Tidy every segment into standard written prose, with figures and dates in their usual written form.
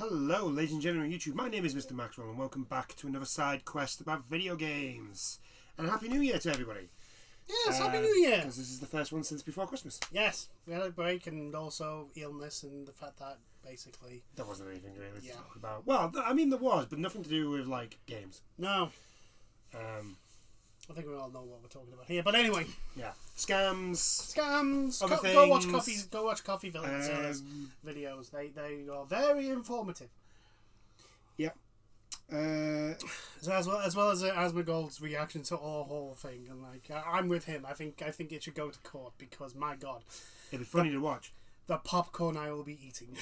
Hello, ladies and gentlemen of YouTube. My name is Mr. Maxwell, and welcome back to another side quest about video games. And Happy New Year to everybody. Yes, Happy New Year! Because this is the first one since before Christmas. Yes, we had a break and also illness and the fact that basically... There wasn't anything really to talk about. Well, I mean there was, but nothing to do with, like, games. No. I think we all know what we're talking about here, but anyway. Yeah. Scams. Other things. Go watch Coffee Villain's videos. They are very informative. Yep. So as well as Asmongold's reaction to our whole thing, and like I'm with him. I think it should go to court because my God, It'd be funny to watch. The popcorn I will be eating.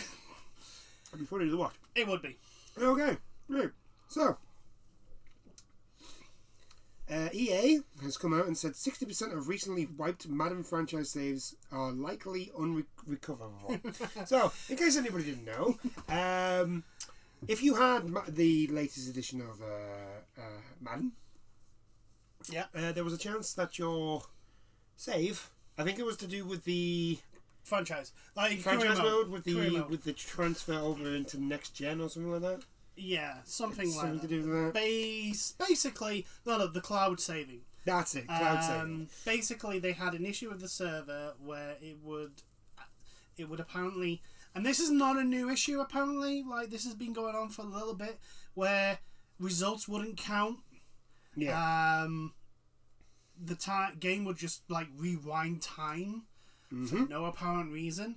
It'd be funny to watch. It would be. Okay. Right. So. EA has come out and said 60% of recently wiped Madden franchise saves are likely unrecoverable. So, in case anybody didn't know, if you had the latest edition of Madden, there was a chance that your save, I think it was to do with the franchise mode with the transfer over into next gen or something like that. Yeah, something like that. To do with that. Basically, the cloud saving. That's it, cloud saving. Basically, they had an issue with the server where it would apparently, and this is not a new issue apparently, like this has been going on for a little bit, where results wouldn't count. Yeah. The game would just like rewind time for no apparent reason.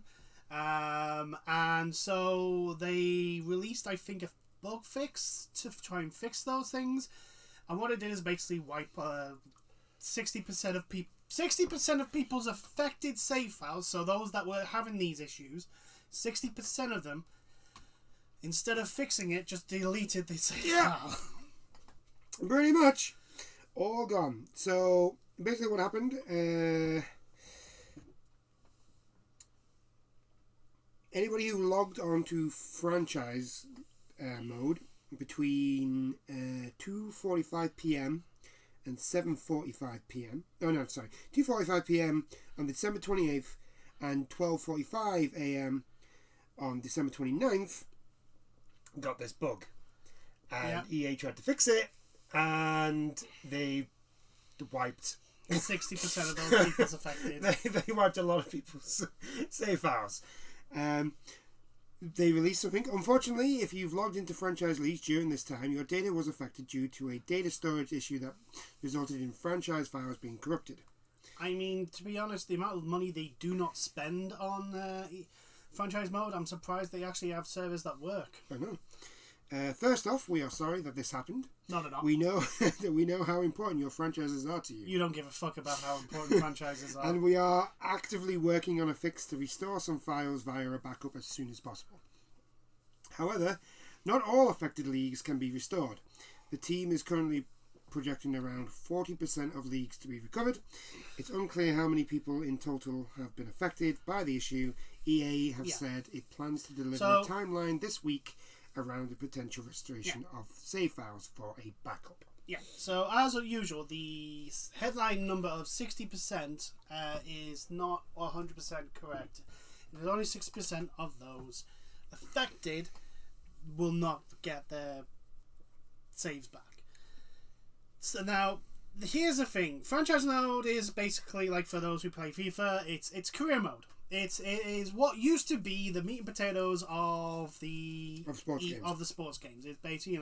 And so they released, I think, a bug fix to try and fix those things, and what it did is basically wipe 60% of people's affected save files. So those that were having these issues, 60% of them, instead of fixing it, just deleted the save file. Pretty much all gone. So basically, what happened? Anybody who logged onto franchise mode between 2:45 p.m. and 7:45 p.m. Oh no, sorry, 2:45 p.m. on December 28th and 12:45 a.m. on December 29th got this bug, and EA tried to fix it, and they wiped 60% of those people's affected. They wiped a lot of people's save files. They released something. Unfortunately, if you've logged into franchise leagues during this time, your data was affected due to a data storage issue that resulted in franchise files being corrupted. I mean, to be honest, the amount of money they do not spend on franchise mode, I'm surprised they actually have servers that work. I know. First off, we are sorry that this happened. No, they're not. We know how important your franchises are to you. You don't give a fuck about how important franchises are. And we are actively working on a fix to restore some files via a backup as soon as possible. However, not all affected leagues can be restored. The team is currently projecting around 40% of leagues to be recovered. It's unclear how many people in total have been affected by the issue. EA have said it plans to deliver a timeline this week around the potential restoration of save files for a backup. Yeah, so as usual, the headline number of 60% is not 100% correct. There's only 60% of those affected will not get their saves back. So now, here's the thing. Franchise mode is basically, like for those who play FIFA, it's career mode. It is what used to be the meat and potatoes of the sports games. It's basically,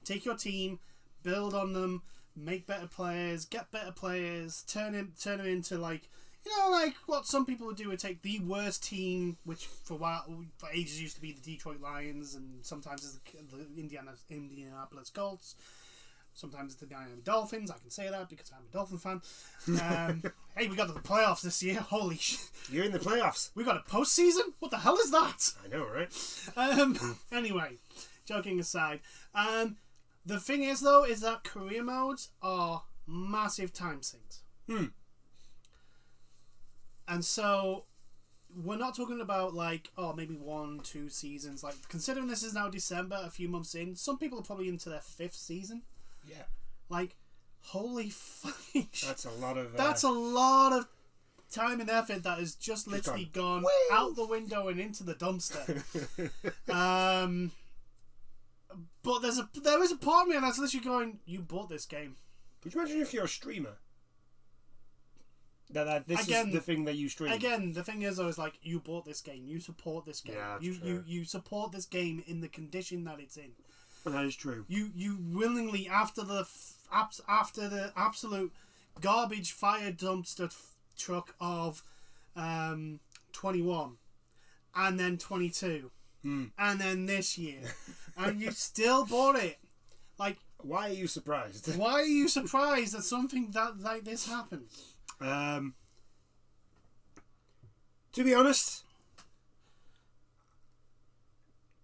take your team, build on them, make better players, get better players, turn them into like what some people would do would take the worst team, which for ages used to be the Detroit Lions, and sometimes it's the Indianapolis Colts. Sometimes it's the Miami Dolphins. I can say that because I'm a Dolphin fan. Hey, we got to the playoffs this year. Holy shit. You're in the playoffs. We got a postseason? What the hell is that? I know, right? Anyway, joking aside. The thing is, though, is that career modes are massive time sinks. And so, we're not talking about, maybe 1-2 seasons. Like, considering this is now December, a few months in, some people are probably into their 5th season. Yeah. Like, holy fucking shit. That's a lot of... That's a lot of time and effort that has just literally gone out the window and into the dumpster. But there is a part of me that's literally going, you bought this game. Could you imagine if you're a streamer? This is the thing that you stream. Again, the thing is, I was like, you bought this game. You support this game. Yeah, you support this game in the condition that it's in. That is true. You willingly, after the absolute garbage fire dumpster truck of 21, and then 22, and then this year, and you still bought it. Like, why are you surprised? Why are you surprised that something that like this happens? To be honest,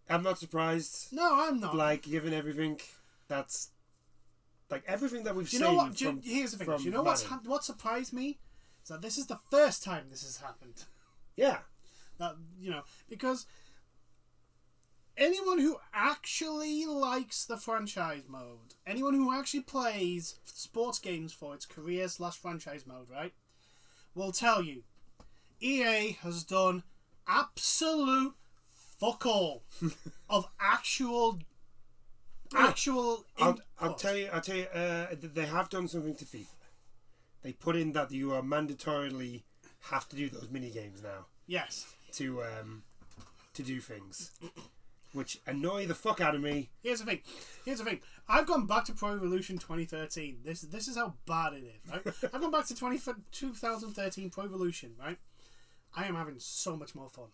I'm not surprised. No, I'm not. Like, given everything that's like everything that we've seen. You know what? Here's the thing. Do you know what surprised me? Is that this is the first time this has happened. Yeah. That because anyone who actually likes the franchise mode, anyone who actually plays sports games for its career/franchise mode, right, will tell you EA has done absolute fuck all of actual I'll tell you they have done something to FIFA. They put in that you are mandatorily have to do those mini games now. Yes. To do things, which annoy the fuck out of me. Here's the thing. I've gone back to Pro Evolution 2013. This is how bad it is, right? I've gone back to 2013 Pro Evolution, right? I am having so much more fun.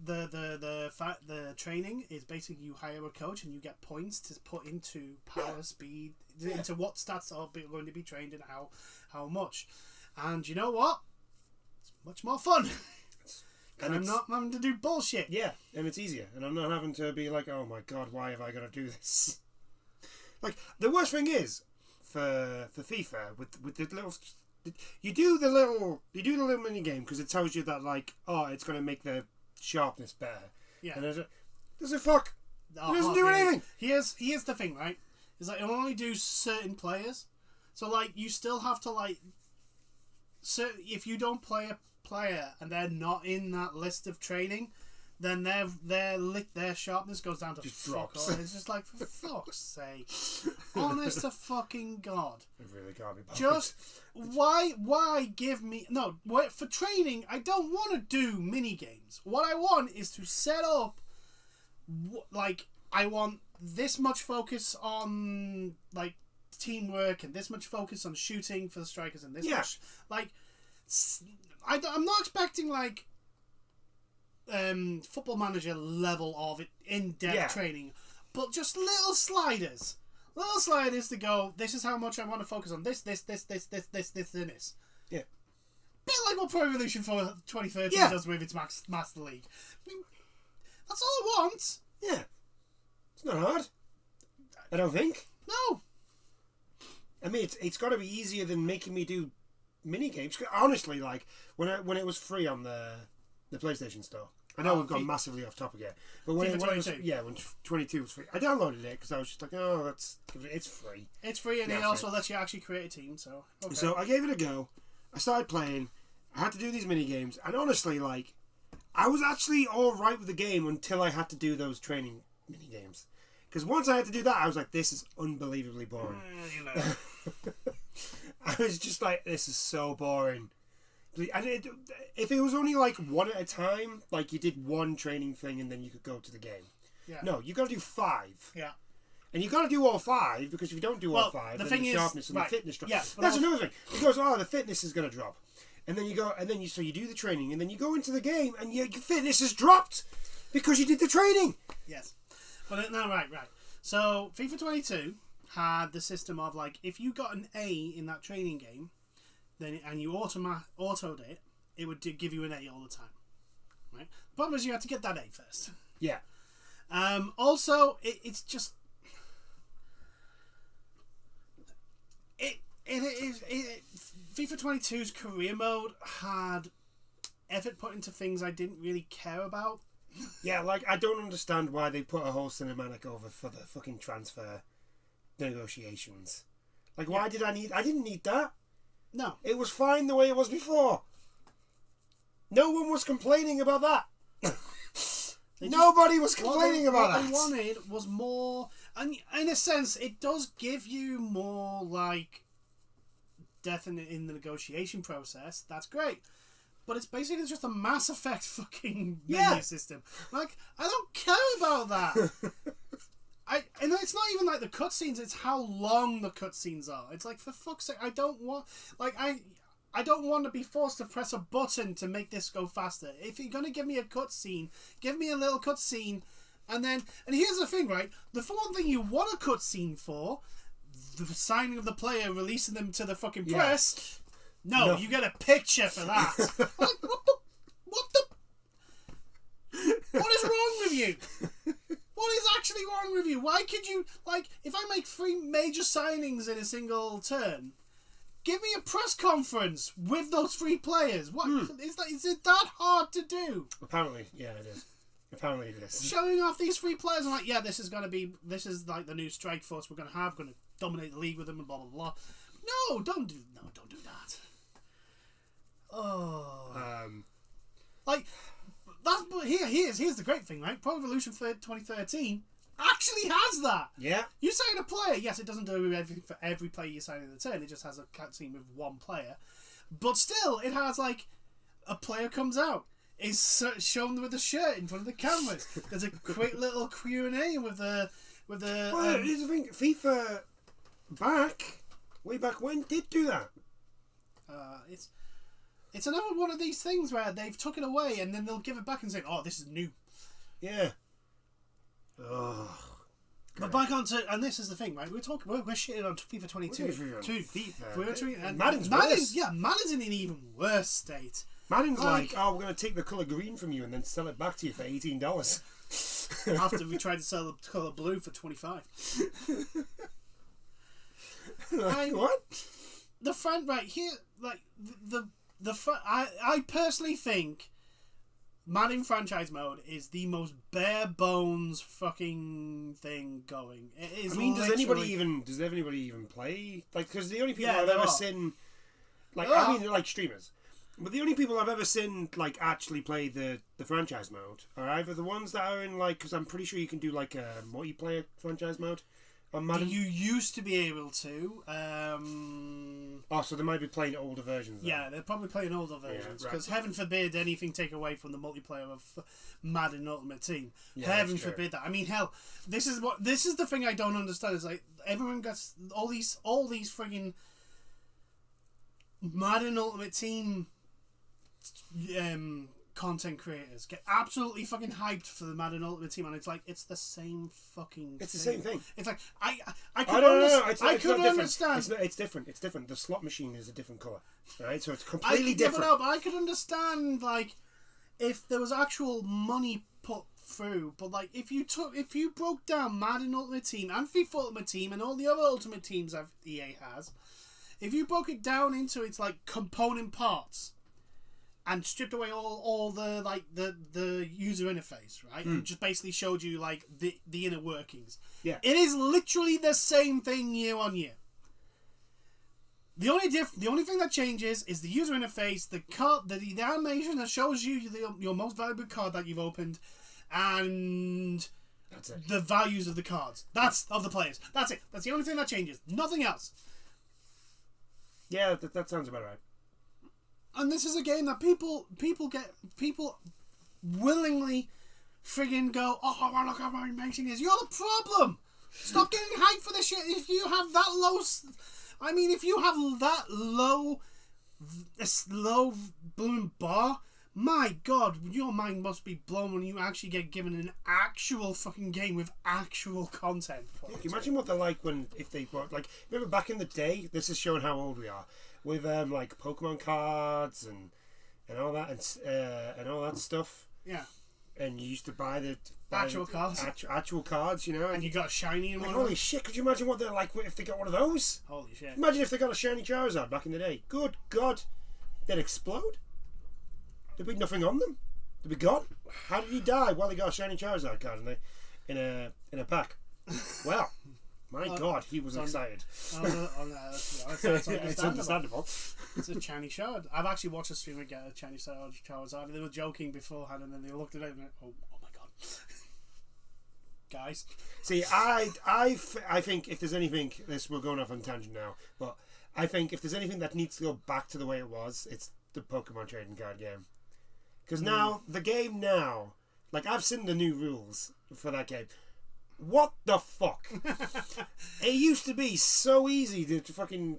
The training is basically you hire a coach and you get points to put into power, speed, into what stats are going to be trained and how much. And you know what? It's much more fun. And I'm not having to do bullshit. Yeah, and it's easier. And I'm not having to be like, oh my god, why have I got to do this? Like, the worst thing is, for FIFA, with the little... You do the little mini game because it tells you that, like, oh, it's going to make the sharpness better. Yeah. And does it fuck? It doesn't do anything. Here's the thing, right? Is that it'll only do certain players. So, like, you still have to, like... So if you don't play a player and they're not in that list of training, then their sharpness goes down to just fuck drops. all. It's just like, for fuck's sake, honest to fucking god. It really can't be bothered. Just why give me for training? I don't want to do mini games. What I want is to set up like I want this much focus on like teamwork and this much focus on shooting for the strikers and this much like. I'm not expecting like Football Manager level of it in-depth training, but just little sliders to go. This is how much I want to focus on this, and this. Yeah, bit like what Pro Evolution for 2013 does with its Master League. I mean, that's all I want. Yeah, it's not hard. I don't think. No. I mean, it's got to be easier than making me do mini games. Honestly, like when it was free on the PlayStation Store. I know we've gone massively off topic again, but when 22 was free, I downloaded it because I was just like, oh, it's free. It's free, and it also lets you actually create a team. So okay. So I gave it a go. I started playing. I had to do these mini games, and honestly, like, I was actually all right with the game until I had to do those training mini games. Because once I had to do that, I was like, this is unbelievably boring. I was just like, this is so boring. And if it was only like one at a time, like you did one training thing and then you could go to the game. Yeah. No, you got to do 5. Yeah. And you got to do all 5 because if you don't do all 5, then the sharpness and the fitness drops. Yeah, that's another thing. Because the fitness is going to drop, and then you go, and then you do the training, and then you go into the game, and your fitness has dropped because you did the training. Yes, but no, right. So FIFA 22 had the system of like if you got an A in that training game, then and you autoed it, it would give you an A all the time. Right. The problem is you had to get that A first. Yeah. Also, it's just FIFA 22's career mode had effort put into things I didn't really care about. Yeah, like I don't understand why they put a whole cinematic over for the fucking transfer negotiations. Like, why did I didn't need that. No. It was fine the way it was before. No one was complaining about that. Nobody was complaining about what that. they wanted was more, and in a sense, it does give you more like death in the negotiation process. That's great. But it's basically just a Mass Effect fucking menu system. Like, I don't care about that. And it's not even like the cutscenes, it's how long the cutscenes are. It's like, for fuck's sake, I don't want to be forced to press a button to make this go faster. If you're going to give me a cutscene, give me a little cutscene. And here's the thing, right? The one thing you want a cutscene for, the signing of the player, releasing them to the fucking press. No, you get a picture for that. Like, what is wrong with you? What is actually wrong with you? Why could you, like, if I make 3 major signings in a single turn, give me a press conference with those 3 players. What is it that hard to do? Apparently, yeah, it is. Apparently it is. Showing off these 3 players, I'm like, yeah, this is like the new strike force we're gonna dominate the league with them and blah blah blah. No, don't do that. Oh. Like that's, but here's the great thing, right? Pro Evolution 2013 actually has that. Yeah. You sign a player, yes, it doesn't do everything for every player you sign in the turn, it just has a cutscene with 1 player. But still, it has like a player comes out, is shown with a shirt in front of the cameras. There's a quick little Q&A with the Well, here's the thing, FIFA way back when did do that. It's another one of these things where they've took it away and then they'll give it back and say, "Oh, this is new." Yeah. Oh. But back on to, and this is the thing, right? We're shitting on FIFA 22. FIFA. Madden's worse. Yeah, Madden's in an even worse state. Madden's like, oh, we're going to take the colour green from you and then sell it back to you for $18. After we tried to sell the colour blue for $25. What? The front right here, like I personally think Madden franchise mode is the most bare bones fucking thing going. It is. I mean, does anybody even play? Like, because the only people I've ever seen, like, I mean, like streamers, but the only people I've ever seen like actually play the franchise mode are either the ones that are in like, because I'm pretty sure you can do like a multiplayer franchise mode on Madden. You used to be able to. So they might be playing older versions then. Yeah, they're probably playing older versions because heaven forbid anything take away from the multiplayer of Madden Ultimate Team. Yeah, heaven forbid that. I mean, hell, this is the thing I don't understand. Is like everyone gets all these friggin' Madden Ultimate Team content creators get absolutely fucking hyped for the Madden Ultimate Team, and it's like it's the same fucking. It's the same thing. It's like I could understand. It's different. It's different. The slot machine is a different color, right? So it's completely different. But I could understand like if there was actual money put through, but like if you broke down Madden Ultimate Team and FIFA Ultimate Team and all the other Ultimate Teams that EA has, if you broke it down into its like component parts and stripped away all the like the user interface, right? And just basically showed you like the inner workings. Yeah. It is literally the same thing year on year. The only thing that changes is the user interface, the card, the animation that shows you your most valuable card that you've opened, and that's it. The values of the cards. That's of the players. That's it. That's the only thing that changes. Nothing else. Yeah, that sounds about right. And this is a game that people willingly friggin' go, oh, look how amazing it is. You're the problem. Stop getting hyped for this shit. If you have that low, if you have that low blooming bar, my God, your mind must be blown when you actually get given an actual fucking game with actual content. Yeah, can you imagine what they're like if they brought, like, remember back in the day, this is showing how old we are, with like Pokemon cards and all that and all that stuff. Yeah. And you used to buy actual cards. Actual cards, you know. And you got a shiny in one. Holy shit, could you imagine what they're like if they got one of those? Holy shit. Imagine if they got a shiny Charizard back in the day. Good God. They'd explode. There'd be nothing on them. They'd be gone. How did he die? Well, he got a shiny Charizard card in a pack. Well, my God, he was excited. It's understandable. It's a shiny shard. I've actually watched a streamer get a shiny Charizard, and they were joking beforehand, and then they looked at it and went, oh my God. guys. See, I think if there's anything, we're going off on a tangent now, but I think if there's anything that needs to go back to the way it was, it's the Pokemon trading card game. Because now, the game now, like, I've seen the new rules for that game. What the fuck? It used to be so easy to fucking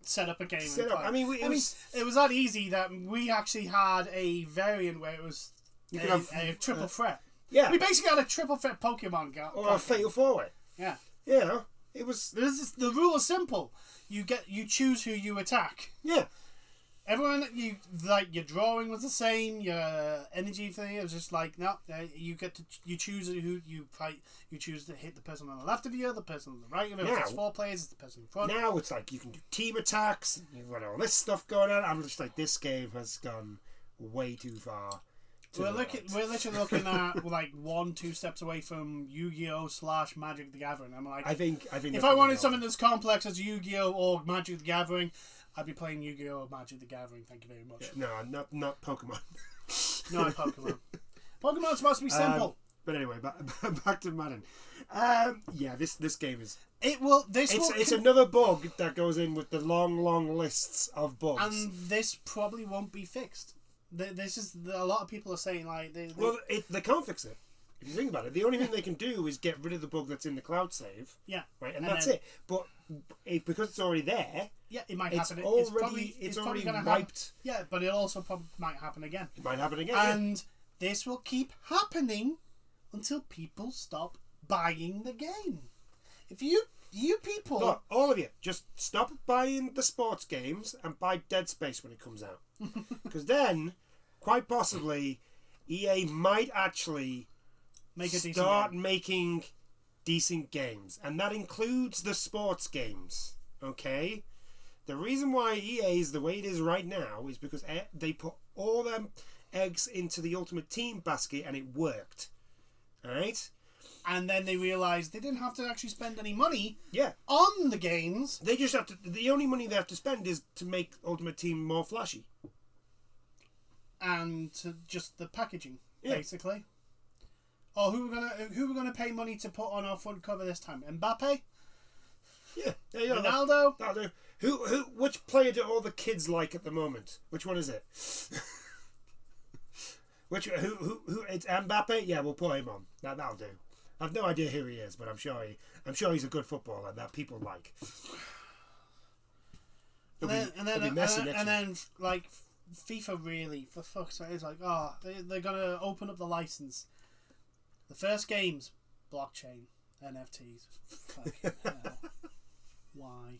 set up a game. I mean, it was that easy that we actually had a variant where it was a triple threat. Yeah. We basically had a triple threat Pokemon game. Or a Fatal 4-Way. Yeah. You know, it was... The rule is simple. You choose who you attack. Yeah. Everyone, your drawing was the same, your energy thing, it was just like, no, you choose who you fight, you choose to hit the person on the left of you, the person on the right of you. If it's 4 players, it's the person in front. Now it's like you can do team attacks, you've got all this stuff going on. I'm just like, this game has gone way too far. We're literally looking at 1-2 steps away from Yu-Gi-Oh! / Magic the Gathering. I'm like, I think if I wanted something as complex as Yu-Gi-Oh! Or Magic the Gathering, I'd be playing Yu-Gi-Oh! Or Magic the Gathering. Thank you very much. Yeah, no, not Pokemon. No, Pokemon. Pokemon's supposed to be simple. But anyway, back to Madden. Yeah, this game is. It's another bug that goes in with the long lists of bugs, and this probably won't be fixed. This is a lot of people are saying they can't fix it. If you think about it, the only thing they can do is get rid of the bug that's in the cloud save. Yeah, right, and that's it. But because it's already there, yeah, it might happen. It's already wiped. Yeah, but it also probably might happen again. It might happen again, and this will keep happening until people stop buying the game. If you people, look, all of you, just stop buying the sports games and buy Dead Space when it comes out, because quite possibly, EA might actually start making decent games, and that includes the sports games. Okay, the reason why EA is the way it is right now is because they put all them eggs into the Ultimate Team basket, and it worked. All right. And then they realised they didn't have to actually spend any money on the games. They just have to. The only money they have to spend is to make Ultimate Team more flashy. And to just the packaging, basically. Oh, who we're gonna pay money to put on our front cover this time? Mbappe? Yeah, there you go. Ronaldo? That'll do. Which player do all the kids like at the moment? Which one is it? Who? It's Mbappe. Yeah, we'll put him on. That'll do. I've no idea who he is, but I'm sure he's a good footballer that people like. And then FIFA really, for fuck's sake, is like, they're gonna open up the license. The first games, blockchain, NFTs. Fucking hell. Why?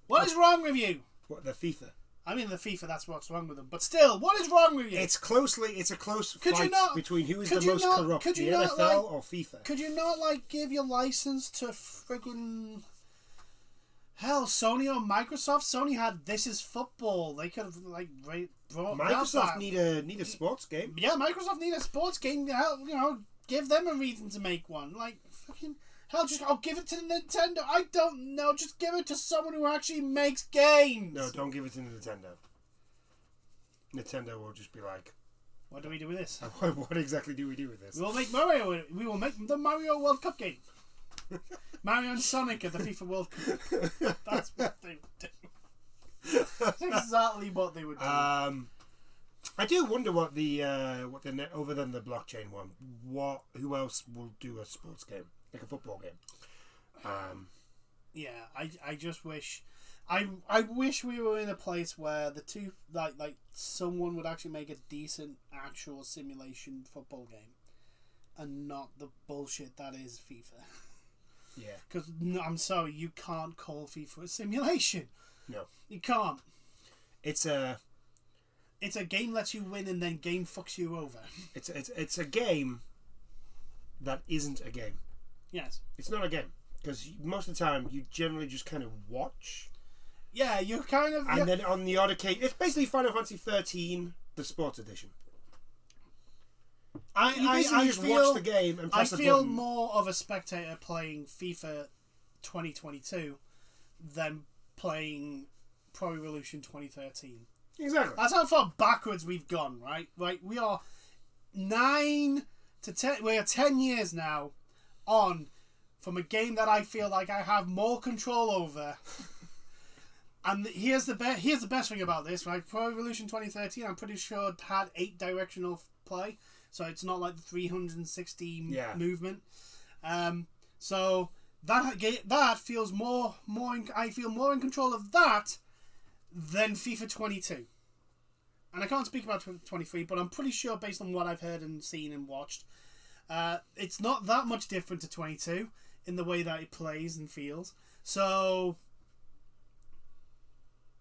What is wrong with you? What, the FIFA? I mean, the FIFA, that's what's wrong with them. But still, what is wrong with you? It's a close fight between who is the most corrupt, the NFL or FIFA. Could you not, give your license to friggin'... Hell, Sony or Microsoft? Sony had This Is Football. They could have, brought Microsoft need a sports game. Yeah, Microsoft need a sports game. Hell, give them a reason to make one. Fucking... Hell, give it to Nintendo. I don't know. Just give it to someone who actually makes games. No, don't give it to Nintendo. Nintendo will just be like, what do we do with this? What exactly do we do with this? We will make Mario. We will make the Mario World Cup game. Mario and Sonic at the FIFA World Cup. That's what they would do. That's exactly what they would do. I do wonder what the other than the blockchain one, who else will do a sports game? Like a football game. Yeah, I just wish... I wish we were in a place where the two... Like someone would actually make a decent actual simulation football game. And not the bullshit that is FIFA. Yeah. Because, I'm sorry, you can't call FIFA a simulation. No. You can't. It's a game lets you win and then game fucks you over. It's a game that isn't a game. Yes. It's not a game. Because most of the time, you generally just kind of watch. Yeah, you're kind of... And then on the odd occasion... It's basically Final Fantasy 13, the sports edition. I just watch the game and press the button. I feel more of a spectator playing FIFA 2022 than playing Pro Evolution 2013. Exactly. That's how far backwards we've gone, right? We are 9 to 10... We are 10 years now on from a game that I feel like I have more control over. And here's the best thing about this, right? Pro Evolution 2013, I'm pretty sure it had 8 directional play, so it's not like the 360 movement. So that feels more I feel more in control of that than FIFA 22. And I can't speak about 23, but I'm pretty sure based on what I've heard and seen and watched, it's not that much different to 22 in the way that it plays and feels. So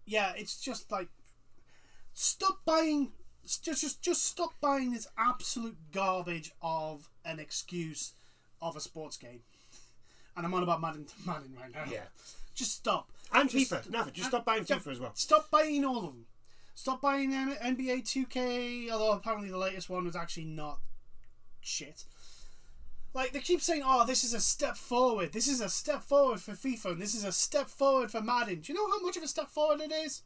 yeah, it's just like stop buying. Just stop buying this absolute garbage of an excuse of a sports game. And I'm on about Madden right now. Yeah. Just stop. And FIFA. Nothing. Just stop buying FIFA as well. Stop buying all of them. Stop buying NBA 2K, although apparently the latest one was actually not shit. Like, they keep saying, oh, this is a step forward. This is a step forward for FIFA, and this is a step forward for Madden. Do you know how much of a step forward it is?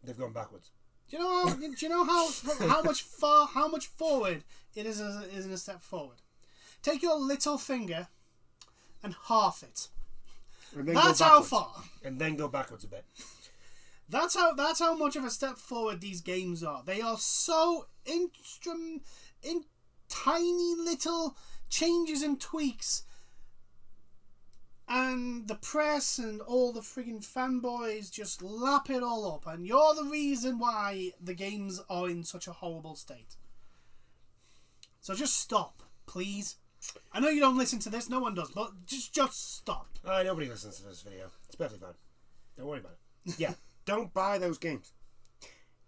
They've gone backwards. Do you know how much forward it is in a step forward? Take your little finger and half it. That's how far. And then go backwards a bit. That's how much of a step forward these games are. They are so in tiny little changes and tweaks, and the press and all the friggin' fanboys just lap it all up, and you're the reason why the games are in such a horrible state. So just stop, please. I know you don't listen to this, no one does, but just stop. Nobody listens to this video. It's perfectly fine. Don't worry about it. Yeah, don't buy those games.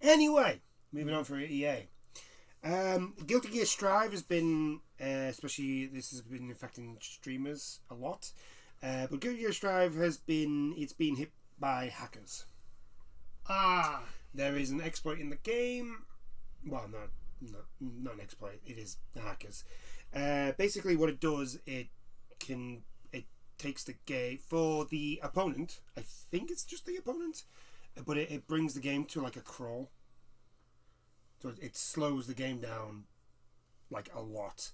Anyway, moving on for EA. Guilty Gear Strive has been, especially this has been affecting streamers a lot. But Guilty Gear Strive has been hit by hackers. There is an exploit in the game. Well, not an exploit. It is the hackers. Basically, what it does, it takes the game for the opponent. I think it's just the opponent, but it brings the game to like a crawl. So it slows the game down like a lot.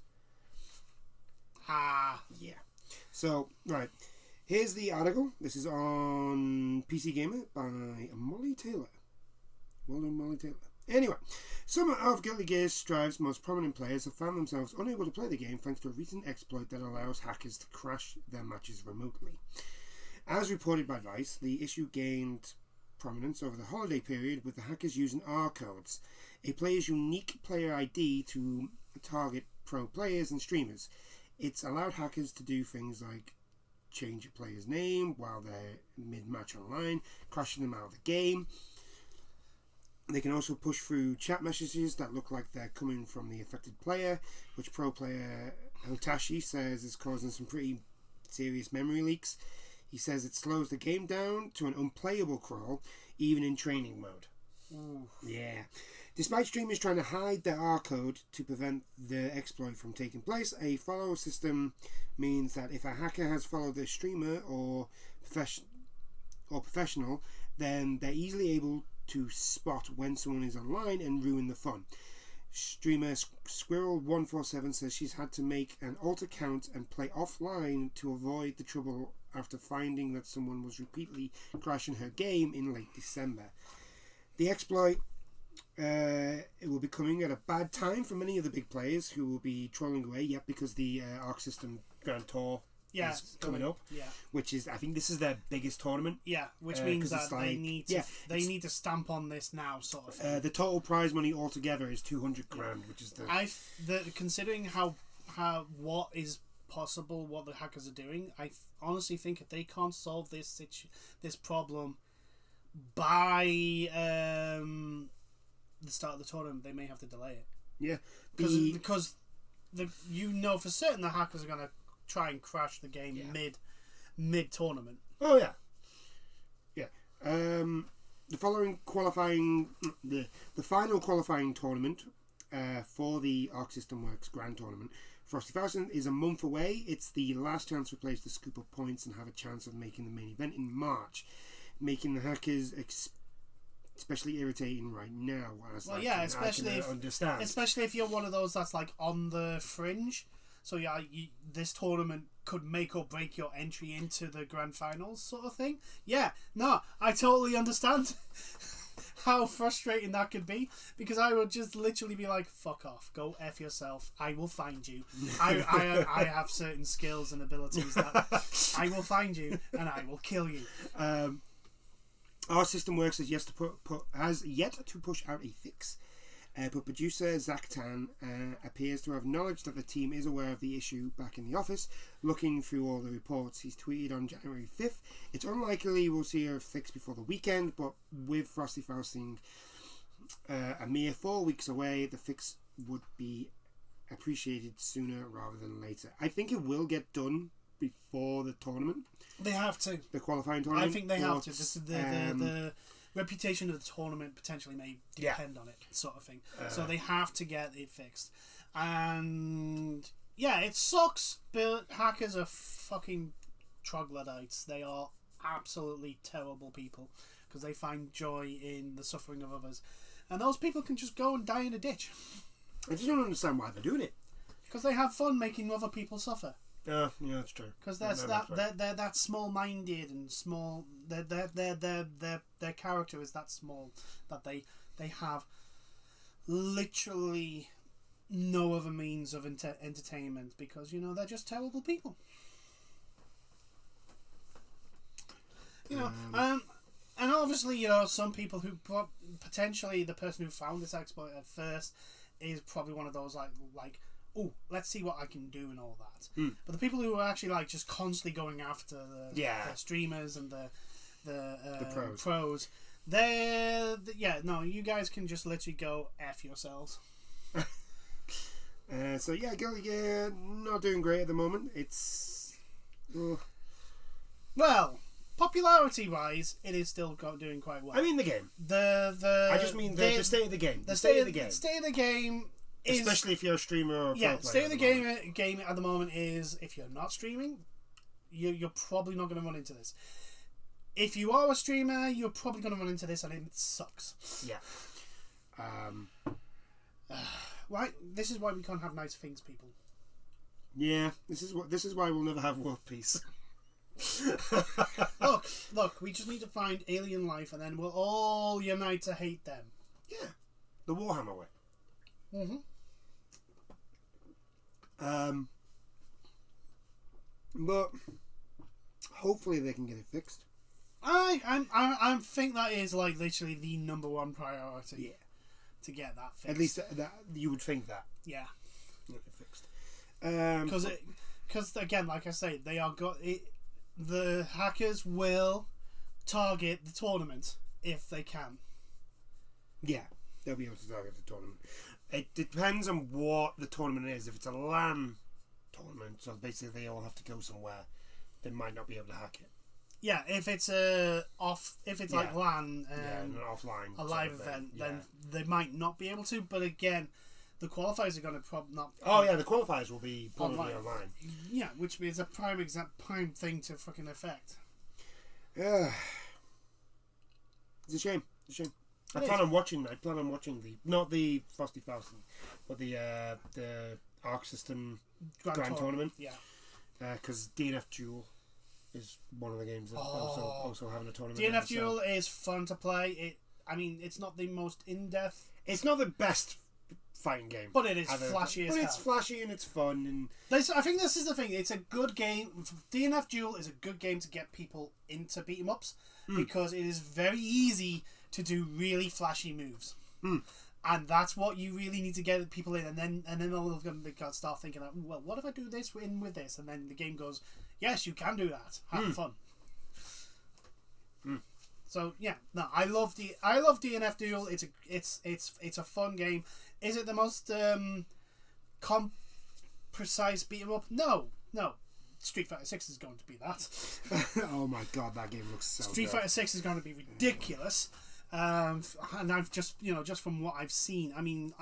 Yeah. So, right. Here's the article. This is on PC Gamer by Molly Taylor. Well done, Molly Taylor. Anyway, some of Guilty Gear Strive's most prominent players have found themselves unable to play the game thanks to a recent exploit that allows hackers to crash their matches remotely. As reported by Vice, the issue gained prominence over the holiday period with the hackers using R codes, a player's unique player ID, to target pro players and streamers. It's allowed hackers to do things like change a player's name while they're mid-match online, crashing them out of the game. They can also push through chat messages that look like they're coming from the affected player, which pro player Hotashi says is causing some pretty serious memory leaks. He says it slows the game down to an unplayable crawl, even in training mode. Ooh. Yeah. Despite streamers trying to hide their R code to prevent the exploit from taking place, a follow system means that if a hacker has followed their streamer or professional, then they're easily able to spot when someone is online and ruin the fun. Streamer Squirrel147 says she's had to make an alt account and play offline to avoid the trouble after finding that someone was repeatedly crashing her game in late December. The exploit it will be coming at a bad time for many of the big players who will be trolling away, because the Arc System Grand Tour is coming up, which is, I think this is their biggest tournament. Yeah, which means that they need to stamp on this now, sort of thing. The total prize money altogether is 200 grand, which is considering how what is possible, what the hackers are doing, I honestly think if they can't solve this problem by the start of the tournament, they may have to delay it. Yeah, because for certain the hackers are going to try and crash the game mid tournament. Oh yeah. The following qualifying, the final qualifying tournament for the Arc System Works Grand Tournament, Frosty Thousand, is a month away. It's the last chance to replace the scoop of points and have a chance of making the main event in March, making the hackers especially irritating right now. Especially if you're one of those that's like on the fringe. So yeah, this tournament could make or break your entry into the grand finals, sort of thing. Yeah, no, I totally understand how frustrating that could be, because I would just literally be like, "Fuck off, go F yourself. I will find you. I have certain skills and abilities that I will find you and I will kill you." Our system works has yet to push out a fix. But producer Zach Tan appears to have knowledge that the team is aware of the issue back in the office, looking through all the reports. He's tweeted on January 5th, "It's unlikely we'll see a fix before the weekend, but with Frosty Fausting a mere 4 weeks away, the fix would be appreciated sooner rather than later." I think it will get done before the tournament. They have to. The qualifying tournament. I think they have to. This is the reputation of the tournament potentially may depend on it, sort of thing. So they have to get it fixed. And yeah, it sucks, but hackers are fucking troglodytes. They are absolutely terrible people because they find joy in the suffering of others. And those people can just go and die in a ditch. I just don't understand why they're doing it. Because they have fun making other people suffer. Yeah, that's true. Because they're that small-minded and small. Their character is that small that they have literally no other means of entertainment, because they're just terrible people. And obviously some people who potentially the person who found this exploit at first is probably one of those like. Oh, let's see what I can do and all that. But the people who are actually just constantly going after the streamers and the pros, you guys can just literally go F yourselves. So yeah, Guilty Gear not doing great at the moment. It's well, popularity wise, it is still doing quite well. I mean the game. I just mean the state of the game. The state of the game. State of the game. Especially if you're a streamer or a pro player. State of the game at the moment is, if you're not streaming, you're probably not going to run into this. If you are a streamer, you're probably going to run into this, and it sucks. Yeah. Right. This is why we can't have nice things, people. Yeah. This is why we'll never have world peace. Look. We just need to find alien life, and then we'll all unite to hate them. Yeah. The Warhammer way. Mm-hmm. But hopefully they can get it fixed. I think that is literally the number one priority. Yeah. To get that fixed. At least that you would think that. Yeah. Get it fixed. Because again, like I say, the hackers will target the tournament if they can. Yeah, they'll be able to target the tournament. It depends on what the tournament is. If it's a LAN tournament, so basically they all have to go somewhere, they might not be able to hack it. Yeah, if it's like LAN and an offline, a live event, then they might not be able to. But again, the qualifiers are going to not. Oh yeah, the qualifiers will be probably online. Yeah, which is a prime thing to fucking affect. Yeah, it's a shame. I plan on watching not the Frosty Fausting, but the Arc System Grand Tournament. Yeah. Because DNF Duel is one of the games that also having a tournament. DNF Duel is fun to play. It's not the most in-depth. It's not the best fighting game, but it is flashy as hell. But it's flashy and it's fun. And I think this is the thing. It's a good game. DNF Duel is a good game to get people into beat 'em ups because it is very easy to do really flashy moves, and that's what you really need to get people in. And then all of them start thinking, well, what if I do this with this? And then the game goes, yes, you can do that. Have fun. So yeah, no, I love DNF Duel. It's a fun game. Is it the most precise beat 'em up? No. Street Fighter 6 is going to be that. Oh my god, that game looks so Street Fighter 6 is going to be ridiculous. And I've just from what I've seen, and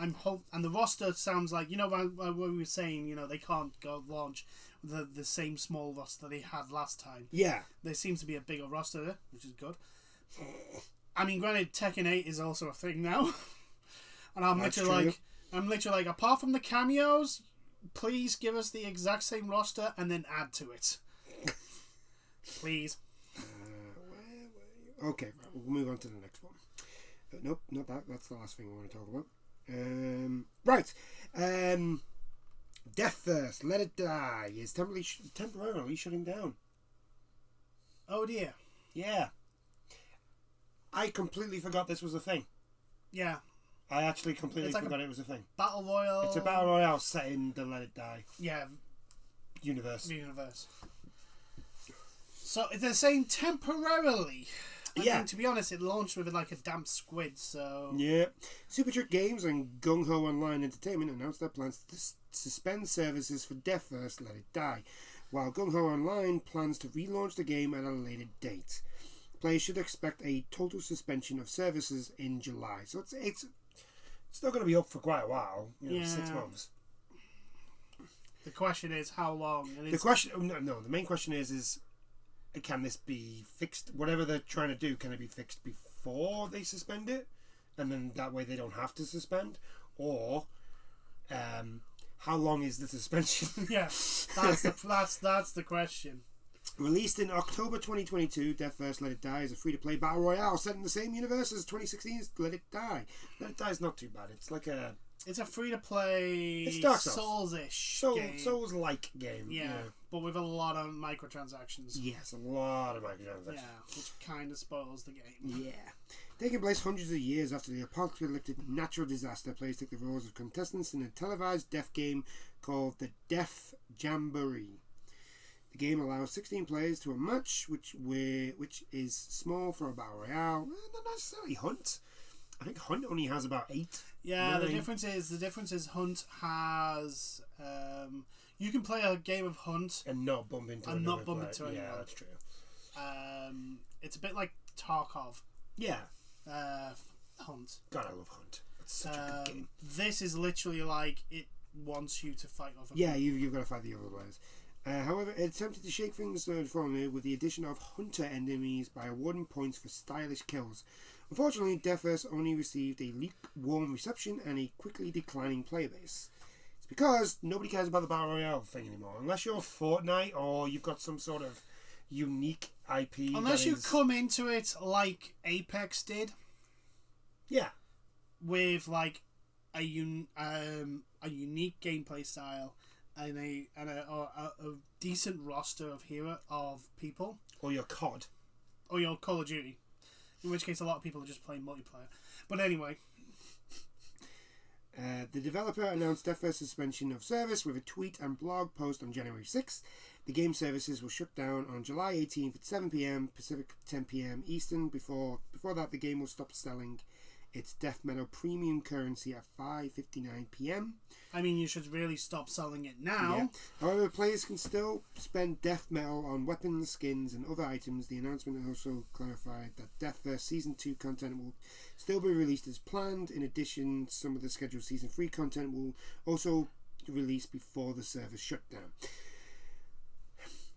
the roster sounds like, what we were saying, they can't go launch the same small roster they had last time. Yeah. There seems to be a bigger roster there, which is good. Granted, Tekken 8 is also a thing now. And I'm literally like, apart from the cameos, Please give us the exact same roster and then add to it. Please. Okay, right, we'll move on to the next one. Nope, not that. That's the last thing I want to talk about. Right. Death First, Let It Die is temporarily shutting down. Oh dear. Yeah. I completely forgot this was a thing. Yeah. I actually completely forgot it was a thing. Battle Royale. It's a Battle Royale set in the Let It Die universe. So they're saying temporarily. I Yeah. mean, to be honest, it launched with like a damp squid, so... Yeah. Super Trick Games and Gung Ho Online Entertainment announced their plans to suspend services for Death First, Let It Die, while Gung Ho Online plans to relaunch the game at a later date. Players should expect a total suspension of services in July. So it's still going to be up for quite a while, 6 months. The question is how long? And the main question is can this be fixed? Whatever they're trying to do, can it be fixed before they suspend it, and then that way they don't have to suspend? Or how long is the suspension? Yeah, that's the question. Released in October 2022, Death First Let It Die is a free-to-play battle royale set in the same universe as 2016's Let It Die. Let It Die is not too bad. It's like it's a free-to-play it's Dark Souls-ish game. Souls-like game. Yeah, but with a lot of microtransactions. Yes, a lot of microtransactions. Yeah, which kind of spoils the game. Yeah. Taking place hundreds of years after the apocalyptic natural disaster, players take the roles of contestants in a televised death game called the Death Jamboree. The game allows 16 players to a match, which is small for a battle royale. Not necessarily Hunt. I think Hunt only has about 8. Yeah, the difference is Hunt has you can play a game of Hunt and not bump into anyone. Yeah, that's true. It's a bit like Tarkov. Yeah. Hunt. God, I love Hunt. It's such a good game. This is literally like it wants you to fight other people. Yeah, you've got to fight the other players. However, it attempted to shake things formally with the addition of hunter enemies by awarding points for stylish kills. Unfortunately, Death First only received a lukewarm reception and a quickly declining player base. It's because nobody cares about the Battle Royale thing anymore. Unless you're Fortnite or you've got some sort of unique IP. Unless you come into it like Apex did. Yeah. With like a unique gameplay style and a decent roster of people. Or your COD. Or your Call of Duty. In which case a lot of people are just playing multiplayer. But anyway. The developer announced Death First suspension of service with a tweet and blog post on January 6th. The game services will shut down on July 18th at 7 p.m. Pacific, 10 p.m. Eastern. Before that, the game will stop selling its Death Metal premium currency at 5:59 p.m. I mean, you should really stop selling it now. Yeah. However, players can still spend Death Metal on weapons, skins, and other items. The announcement also clarified that Death First Season 2 content will still be released as planned. In addition, some of the scheduled Season 3 content will also release before the server shutdown.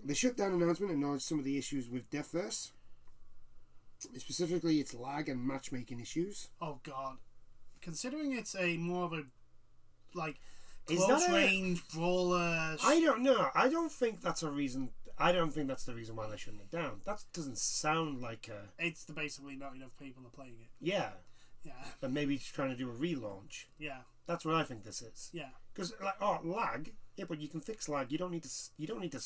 The shutdown announcement acknowledged some of the issues with Death First. Specifically, its lag and matchmaking issues. Oh God! Considering it's a more of a close range brawler. I don't know. I don't think that's a reason. I don't think that's the reason why they shutting it down. That doesn't sound like a. It's basically not enough people are playing it. Yeah. Yeah. And maybe it's trying to do a relaunch. Yeah. That's what I think this is. Yeah. Because lag. Yeah, but you can fix lag. You don't need to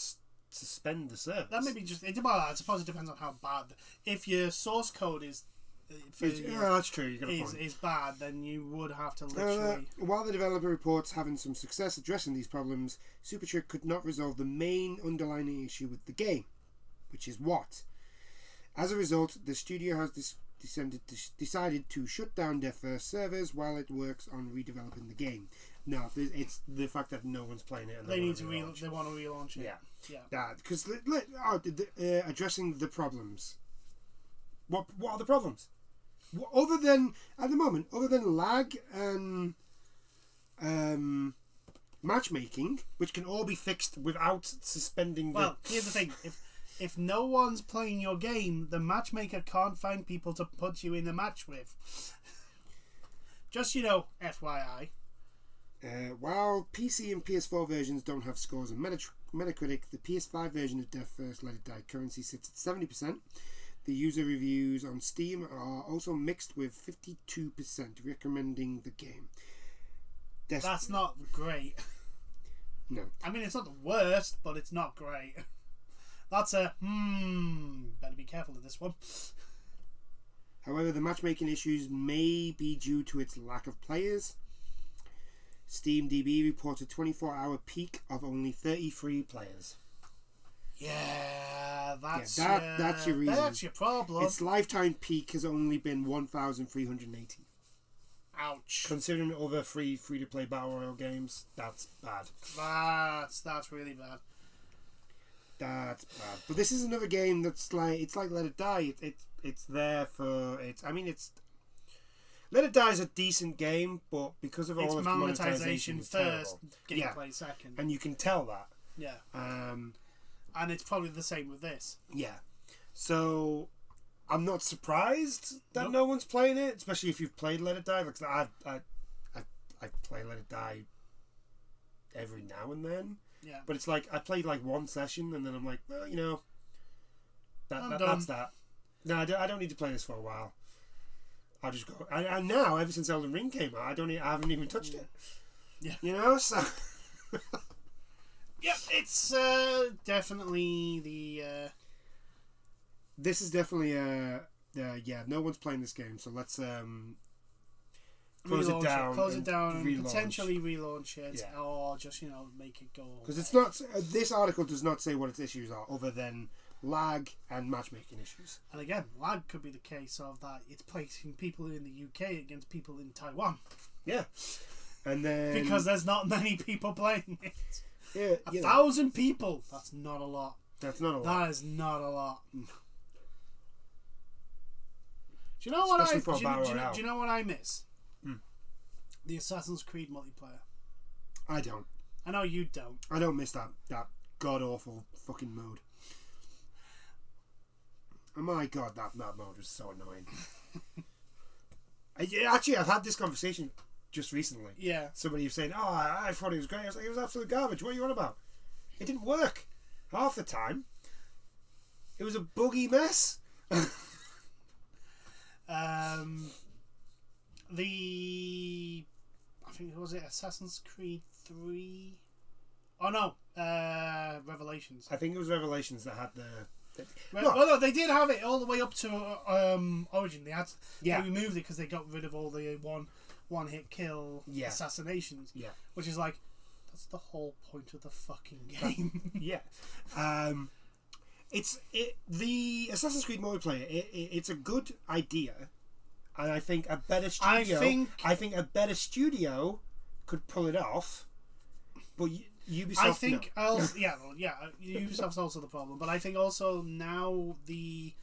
suspend the service. That may be just. I suppose it depends on how bad. If your source code is. That's true. You got a point. Is bad, then you would have to literally. While the developer reports having some success addressing these problems, Supertrick could not resolve the main underlying issue with the game, which is what. As a result, the studio has decided to shut down their first servers while it works on redeveloping the game. No, it's the fact that no one's playing it. And they need to they want to relaunch it. Yeah. Because addressing the problems. What are the problems? Other than lag and matchmaking, which can all be fixed without suspending. Well, here's the thing: if no one's playing your game, the matchmaker can't find people to put you in the match with. Just FYI. While PC and PS4 versions don't have scores on Metacritic, the PS5 version of Death First Let It Die currently sits at 70%. The user reviews on Steam are also mixed with 52% recommending the game. That's not great. No. I mean, it's not the worst, but it's not great. That's a better be careful of this one. However, the matchmaking issues may be due to its lack of players. SteamDB reports a 24-hour peak of only 33 players. Yeah, that's your reason. That's your problem. Its lifetime peak has only been 1,380. Ouch. Considering other free-to-play battle royale games, that's bad. That's really bad. That's bad. But this is another game that's like Let It Die. It's there for it's. I mean, it's Let It Die is a decent game, but because of all its monetization first, terrible. gameplay second, and you can tell that. Yeah. And it's probably the same with this. Yeah. So I'm not surprised that no one's playing it, especially if you've played Let It Die. Like I play Let It Die every now and then. Yeah. But it's like I played like one session and then I'm like, well, you know, that's that. No, I don't need to play this for a while. I'll just go. And now, ever since Elden Ring came out, I haven't even touched it. Yeah. You know, so. Yep, it's definitely the. This is definitely no one's playing this game, so let's close it down. Close it down and relaunch. Potentially relaunch it, or just make it go. Because it's not. This article does not say what its issues are, other than lag and matchmaking issues. And again, lag could be the case of that it's placing people in the UK against people in Taiwan. Yeah, and then because there's not many people playing it. Yeah, 1,000 people. That's not a lot. That's not a lot. That is not a lot. Do you know what do you know what I miss? The Assassin's Creed multiplayer. I don't. I know you don't. I don't miss that god awful fucking mode. Oh my god, that mode was so annoying. Actually, I've had this conversation just recently. Yeah. Somebody was saying, "Oh, I thought it was great." I was like, "It was absolute garbage. What are you on about? It didn't work half the time. It was a buggy mess." I think was it Assassin's Creed 3? Oh no, Revelations. I think it was Revelations that had the. No, they did have it all the way up to Origin. They removed it because they got rid of all the one hit kill assassinations. Yeah, which is like that's the whole point of the fucking game. Yeah, the Assassin's Creed multiplayer. It's a good idea, and I think a better studio. I think a better studio could pull it off, but. Ubisoft, I think Ubisoft's also the problem, but I think also now the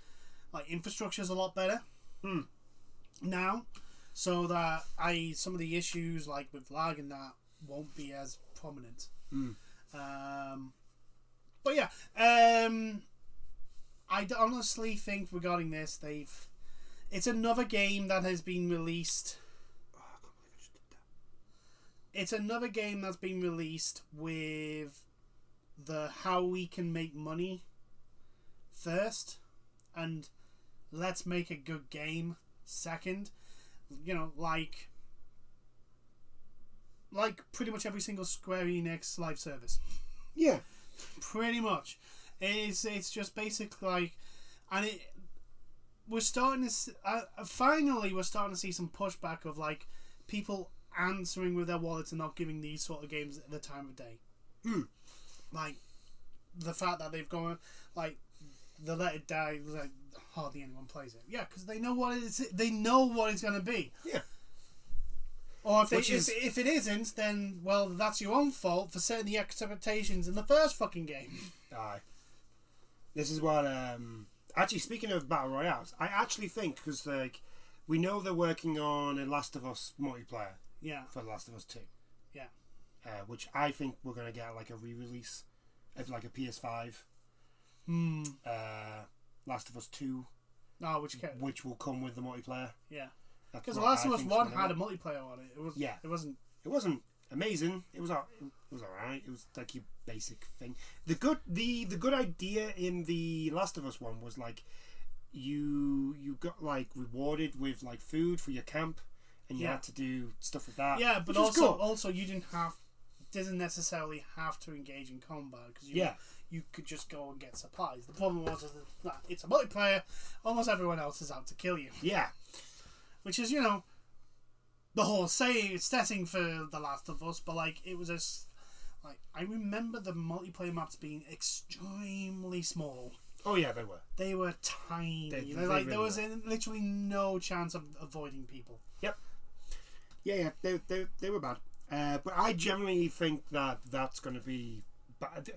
infrastructure is a lot better now, so that some of the issues like with lag and that won't be as prominent. But yeah, I honestly think regarding this, it's another game that has been released. It's another game that's been released with the how we can make money first, and let's make a good game second. You know, like pretty much every single Square Enix live service. Yeah, pretty much. It's just basically we're starting to finally we're starting to see some pushback of people answering with their wallets and not giving these sort of games at the time of day. Like the fact that they've gone the Let It Die, hardly anyone plays it. Yeah, because they know what it is. They know what it's going to be. Yeah. Or if it isn't, then well, that's your own fault for setting the expectations in the first fucking game. Aye. This is what actually, speaking of battle royales, I actually think because we know they're working on a Last of Us multiplayer. Yeah. For The Last of Us 2. Yeah. Which I think we're going to get a re-release of a PS5. Last of Us 2. Oh, which will come with the multiplayer. Yeah. Because The Last of Us 1 had a multiplayer on it. It wasn't. It wasn't amazing. It was alright. It was like your basic thing. The good idea in the Last of Us one was like you got like rewarded with like food for your camp, and you had to do stuff with that. Yeah, but also you didn't necessarily have to engage in combat because you could just go and get supplies. The problem was that it's a multiplayer. Almost everyone else is out to kill you. Yeah, which is the whole setting for The Last of Us, but like it was I remember the multiplayer maps being extremely small. Oh yeah, they were. They were tiny. They really there was literally no chance of avoiding people. Yep. Yeah, they were bad. But I generally think that that's going to be bad.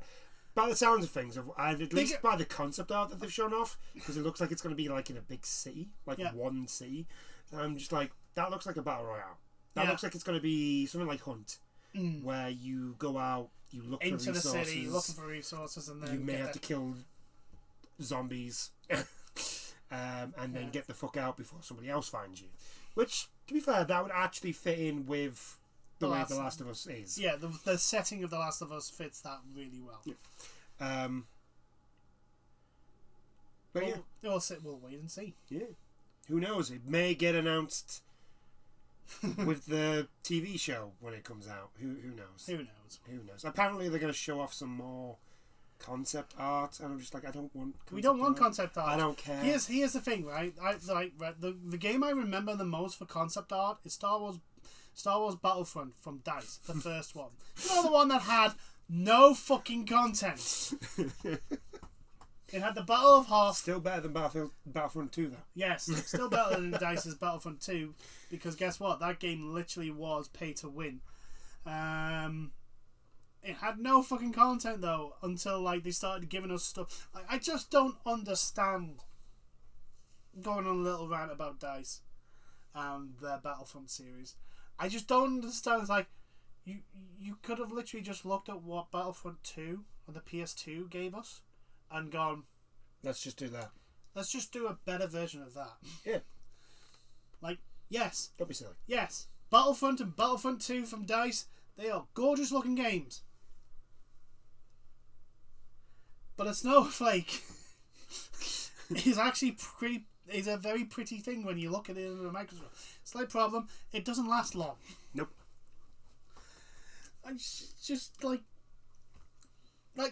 By the sounds of things, at least by the concept art that they've shown off, because it looks like it's going to be like in a big city, like one city. And I'm just like, that looks like a battle royale. That looks like it's going to be something like Hunt, where you go out, you look for resources. Into the city, looking for resources, and then you may have to kill zombies, and then get the fuck out before somebody else finds you. Which, to be fair, that would actually fit in with the way The Last of Us is. Yeah, the setting of The Last of Us fits that really well. Yeah. But we'll wait and see. Yeah. Who knows? It may get announced with the TV show when it comes out. Who knows? Who knows? Who knows? Apparently they're going to show off some more concept art, and I'm just like, I don't want. We don't want concept art. I don't care. Here's the thing, right? The game I remember the most for concept art is Star Wars Battlefront from DICE, the first one. You know, the one that had no fucking content. It had the Battle of Hoth. Still better than Battlefront 2, though. Yes, still better than DICE's Battlefront 2, because guess what? That game literally was pay to win. It had no fucking content though until like they started giving us stuff. Like, I just don't understand. Going on a little rant about DICE and their Battlefront series. I just don't understand. It's like you could have literally just looked at what Battlefront 2 on the PS2 gave us and gone, let's just do that. Let's just do a better version of that. Yeah. Like, yes. Don't be silly. Yes. Battlefront and Battlefront 2 from DICE, they are gorgeous looking games. But a snowflake is actually is a very pretty thing when you look at it in a microscope. Slight problem, it doesn't last long. Nope. I just like the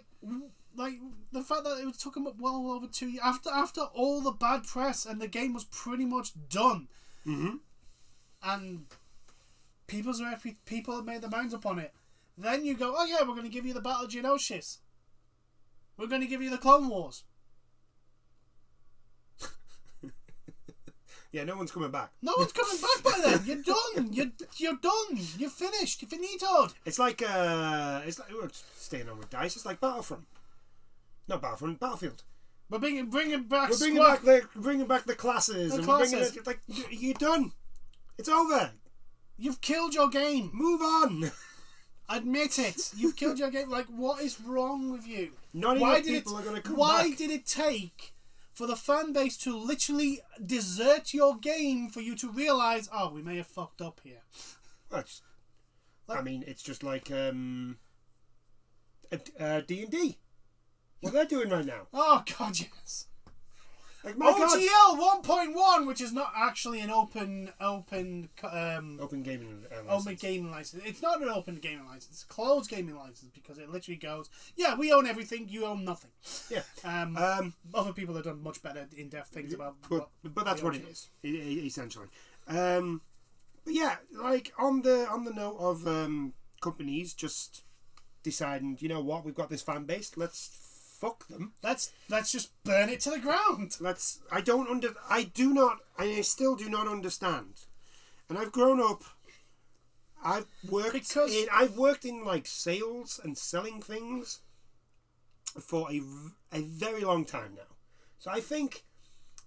fact that it took them well over 2 years after all the bad press and the game was pretty much done. Mm-hmm. And people have made their minds up on it. Then you go, oh yeah, we're going to give you the Battle of Geonosis. We're going to give you the Clone Wars. Yeah, no one's coming back. No one's coming back by then. You're done. You're done. You're finished. You're finitoed. It's like we're staying on with DICE. It's like Battlefront. Not Battlefront, Battlefield. We're bringing back. We're bringing back the classes. You're done. It's over. You've killed your game. Move on. Admit it. You've killed your game. Like, what is wrong with you? Not enough people are going to come back. Why did it take for the fan base to literally desert your game for you to realise, oh, we may have fucked up here? Well, it's just like D&D. What they're doing right now. Oh, God, yes. Like, my OGL 1.1, which is not actually an open gaming license. It's not an open gaming license. It's a closed gaming license because it literally goes, yeah, we own everything, you own nothing. Yeah. Other people have done much better in-depth things about. But that's what it is, essentially. But yeah, like on the note of companies just deciding, you know what, we've got this fan base, let's fuck them. Let's just burn it to the ground. I still do not understand. And I've grown up. I've worked in like sales and selling things for a very long time now. So I think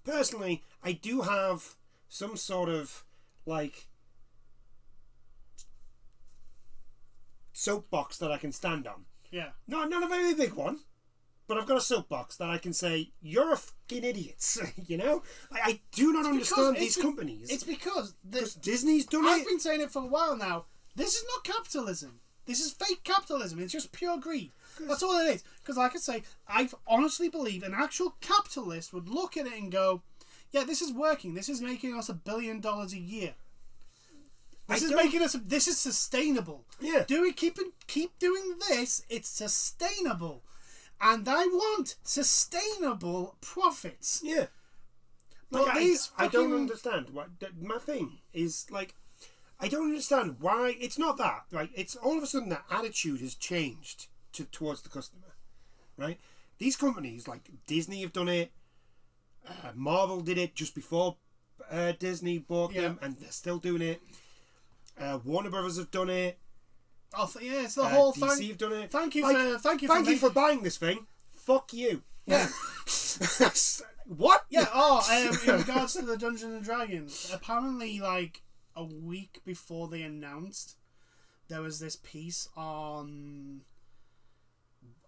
personally I do have some sort of like soapbox that I can stand on. Yeah. Not a very big one. But I've got a soapbox that I can say, you're a fucking idiots, you know? I do not understand these companies. It's because Disney's done it. I've been saying it for a while now. This is not capitalism. This is fake capitalism. It's just pure greed. That's all it is. Because like I say, I honestly believe an actual capitalist would look at it and go, yeah, this is working. This is making us $1 billion a year. This is sustainable. Yeah. Do we keep doing this? It's sustainable. And I want sustainable profits. Yeah. But I don't understand. My thing is, like, I don't understand why. It's not that. Right? It's all of a sudden that attitude has changed towards the customer. Right? These companies, like Disney, have done it. Marvel did it just before Disney bought them, and they're still doing it. Warner Brothers have done it. Oh, yeah, it's the whole thing. DC have done it. Thank you for buying this thing. Fuck you. Yeah. What? Yeah. In regards to the Dungeons and Dragons, apparently, like a week before they announced, there was this piece on,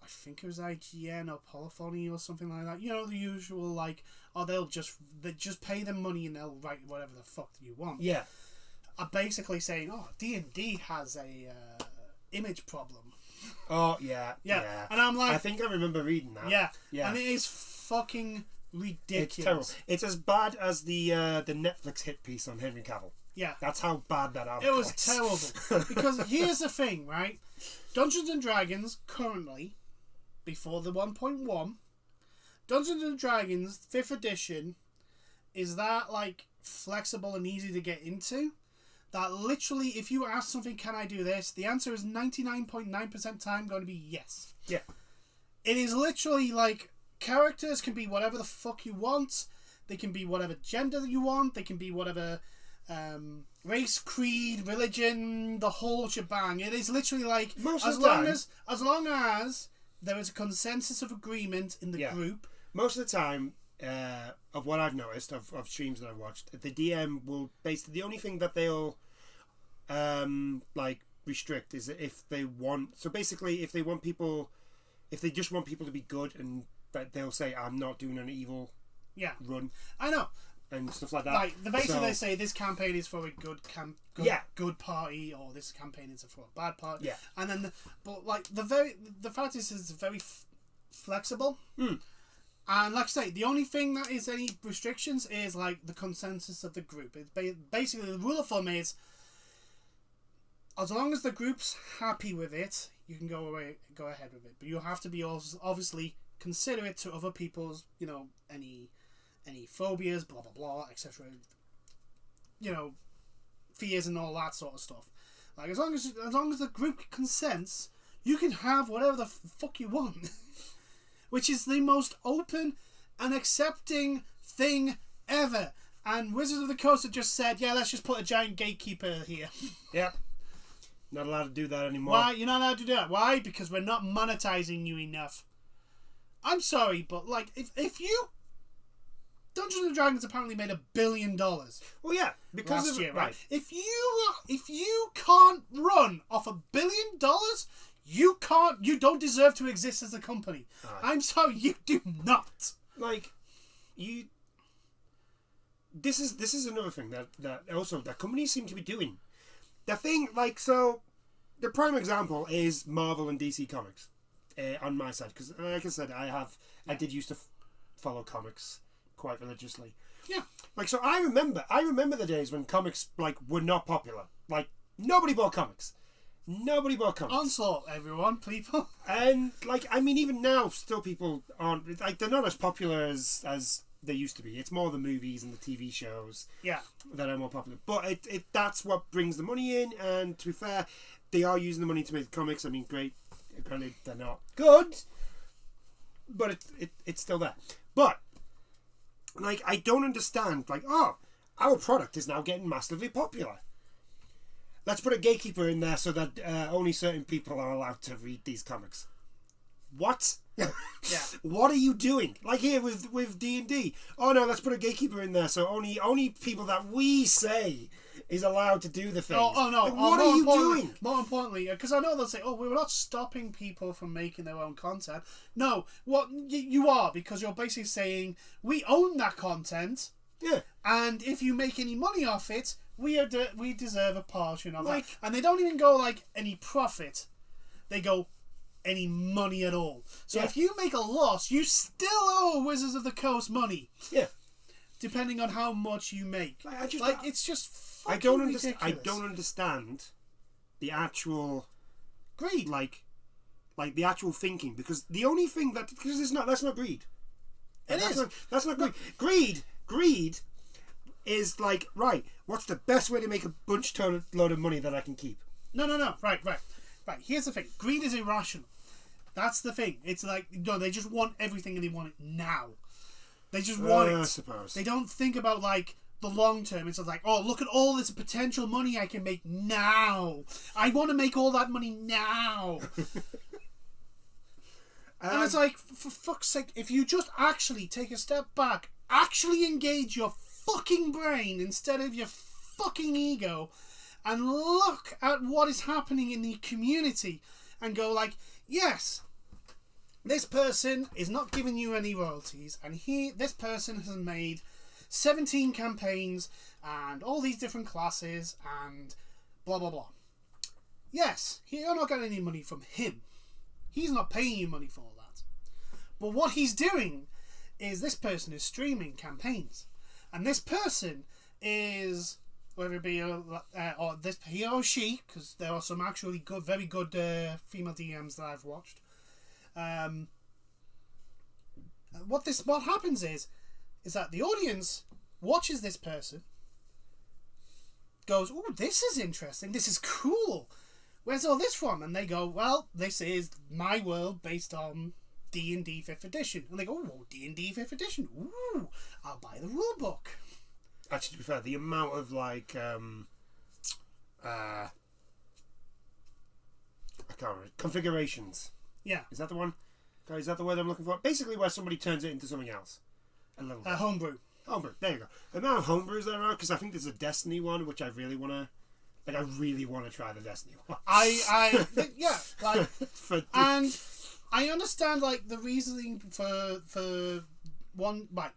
I think it was IGN or Polyphony or something like that. You know, the usual, like, they just pay them money and they'll write whatever the fuck you want. Yeah. Basically saying, D&D has a image problem. Oh, yeah. And I'm like, I think I remember reading that. Yeah. And it is fucking ridiculous. It's terrible. It's as bad as the Netflix hit piece on Henry Cavill. Yeah. That's how bad that article was. It was terrible. Because here's the thing, right? Dungeons and Dragons, currently, before the 1.1, Dungeons and Dragons 5th edition is that, like, flexible and easy to get into. That literally, if you ask something, can I do this? The answer is 99.9% time going to be yes. Yeah. It is literally like, characters can be whatever the fuck you want. They can be whatever gender you want. They can be whatever race, creed, religion, the whole shebang. It is literally like, as long as there is a consensus of agreement in the group. Most of the time, of what I've noticed of streams that I've watched, the DM will basically, the only thing that they'll like restrict is if they want. So basically, if they just want people to be good, and they'll say, I'm not doing an evil run. I know. And stuff like that. Like they say this campaign is for a good party, or this campaign is for a bad party. Yeah. And then, the fact is, it's very flexible. Mm. And like I say, the only thing that is any restrictions is like the consensus of the group. It's basically the rule of thumb is, as long as the group's happy with it, you can go ahead with it. But you have to be obviously considerate to other people's, any phobias, blah blah blah, etc. Fears and all that sort of stuff. Like as long as the group consents, you can have whatever the fuck you want. Which is the most open and accepting thing ever. And Wizards of the Coast have just said, yeah, let's just put a giant gatekeeper here. Yep. Not allowed to do that anymore. Why? You're not allowed to do that. Why? Because we're not monetizing you enough. I'm sorry, but like, if you... Dungeons and Dragons apparently made $1 billion. Well, yeah, because last year, right? If you can't run off $1 billion, you don't deserve to exist as a company. I'm sorry, you do not. Like, this is another thing that also that companies seem to be doing. The thing, like, so the prime example is Marvel and DC Comics on my side, because like I said, I did used to follow comics quite religiously. Yeah. Like, so I remember the days when comics, like, were not popular. Like, nobody bought comics. Nobody bought comics. Onslaught, everyone, people. And, like, I mean, even now, still people aren't, like, they're not as popular as they used to be. It's more the movies and the TV shows that are more popular. But that's what brings the money in, and to be fair, they are using the money to make the comics. I mean, great. Apparently, they're not good, but it's still there. But, like, I don't understand, like, our product is now getting massively popular. Let's put a gatekeeper in there so that only certain people are allowed to read these comics. What? Yeah. What are you doing? Like here with D&D. Oh no, let's put a gatekeeper in there so only people that we say is allowed to do the thing. Oh no. Like, what are you doing? More importantly, because I know they'll say, we're not stopping people from making their own content. No, what you are, because you're basically saying, we own that content. Yeah. And if you make any money off it, we deserve a portion of Like- that. And they don't even go like any profit. They go any money at all. So Yeah. if you make a loss, you still owe Wizards of the Coast money. Yeah. Depending on how much you make. It's just fucking ridiculous. I don't understand the actual greed. Like the actual thinking, because the only thing that's not greed. That's not greed. Greed is like, right, what's the best way to make a load of money that I can keep? No. Right. Here's the thing. Greed is irrational. That's the thing. It's like, no, they just want everything and they want it now. They just want it. I suppose. They don't think about like the long term. It's like, oh, look at all this potential money I can make now. I want to make all that money now. And it's like, for fuck's sake, if you just actually take a step back, actually engage your fucking brain instead of your fucking ego, and look at what is happening in the community and go like, yes, this person is not giving you any royalties, and this person has made 17 campaigns and all these different classes and blah blah blah. Yes, you're not getting any money from him. He's not paying you money for all that. But what he's doing is this person is streaming campaigns, and this person is, whether it be or this he or she, because there are some actually good, very good female DMs that I've watched. What happens is that the audience watches this person, goes, "Oh, this is interesting. This is cool. Where's all this from?" And they go, "Well, this is my world based on D&D 5th edition." And they go, "Oh, D&D 5th edition. Ooh, I'll buy the rule book." Actually, to be fair, the amount of like I can't remember, configurations. Yeah. Is that the one? Is that the word I'm looking for? Basically, where somebody turns it into something else. A little bit. Homebrew. Homebrew. There you go. The amount of homebrews there are, because I think there's a Destiny one, which I really want to. Like, I really want to try the Destiny one. Yeah, like, and I understand like the reasoning for one. Right.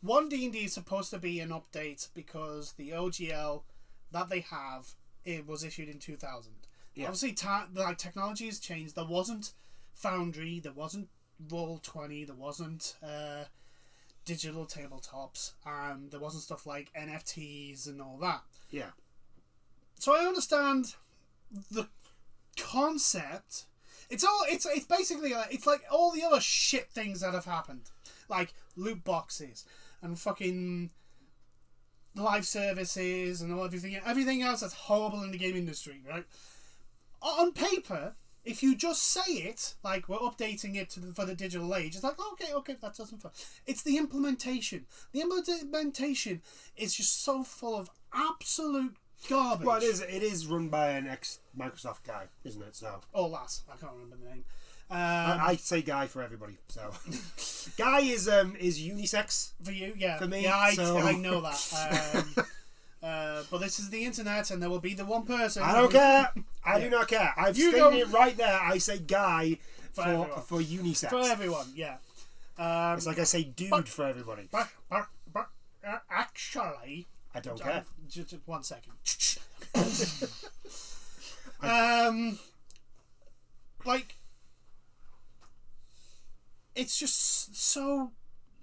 One D&D is supposed to be an update because the OGL that they have, it was issued in 2000. Yeah. Obviously, technology has changed. There wasn't Foundry, there wasn't Roll20, there wasn't digital tabletops, and there wasn't stuff like NFTs and all that. Yeah. So I understand the concept. It's basically it's like all the other shit things that have happened, like loot boxes and fucking live services and everything else that's horrible in the game industry, right? On paper, if you just say it, like we're updating it for the digital age, it's like, okay, that doesn't fun. It's the implementation. The implementation is just so full of absolute garbage. Well, it is run by an ex-Microsoft guy, isn't it? So. Oh, lass, I can't remember the name. I say guy for everybody. So, guy is unisex for you. Yeah, for me. Yeah, I know that. But this is the internet, and there will be the one person. I don't care. I do not care. I've stated it right there. I say guy for unisex. For everyone, yeah. It's like I say dude for everybody. But actually, I don't care. Just 1 second. Like, it's just so.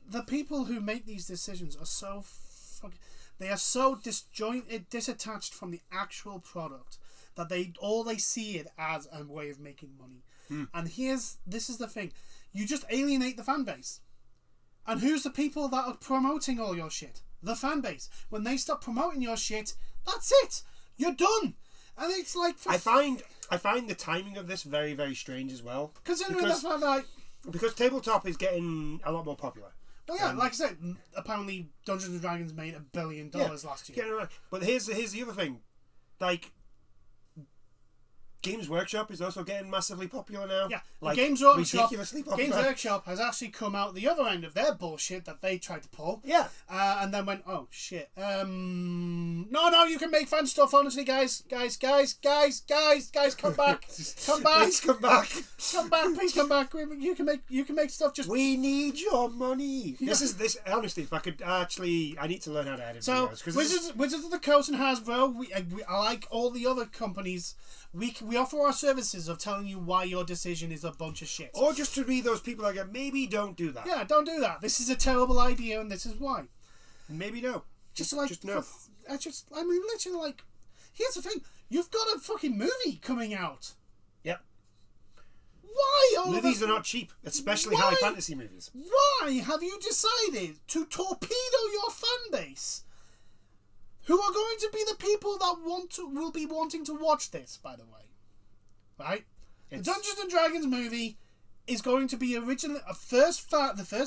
The people who make these decisions are so they are so disattached from the actual product that they see it as a way of making money. And this is the thing: you just alienate the fan base. And who's the people that are promoting all your shit? The fan base. When they stop promoting your shit, that's it. You're done. And it's like I find the timing of this very, very strange as well. Considering that's why because tabletop is getting a lot more popular. Well, yeah, like I said, apparently Dungeons and Dragons made $1 billion last year. But here's the other thing, like Games Workshop is also getting massively popular now. Yeah, like Games Workshop, ridiculously popular. Games Workshop has actually come out the other end of their bullshit that they tried to pull. Yeah. And then went, oh shit. No, you can make fun stuff. Honestly, guys, come back, come back, Please come back, come back, please come back. You can make stuff. Just we need your money. Yeah. This honestly, if I could actually, I need to learn how to edit videos. Wizards of the Coast and Hasbro, we like all the other companies. We offer our services of telling you why your decision is a bunch of shit. Or just to be those people that go, maybe don't do that. Yeah, don't do that. This is a terrible idea, and this is why. Maybe no. Just no. I mean, literally, like, here's the thing: you've got a fucking movie coming out. Yep. Why? Movies are not cheap, especially high fantasy movies. Why have you decided to torpedo your fan base? Who are going to be the people that will be wanting to watch this, by the way. Right? The Dungeons and Dragons movie is going to be originally the first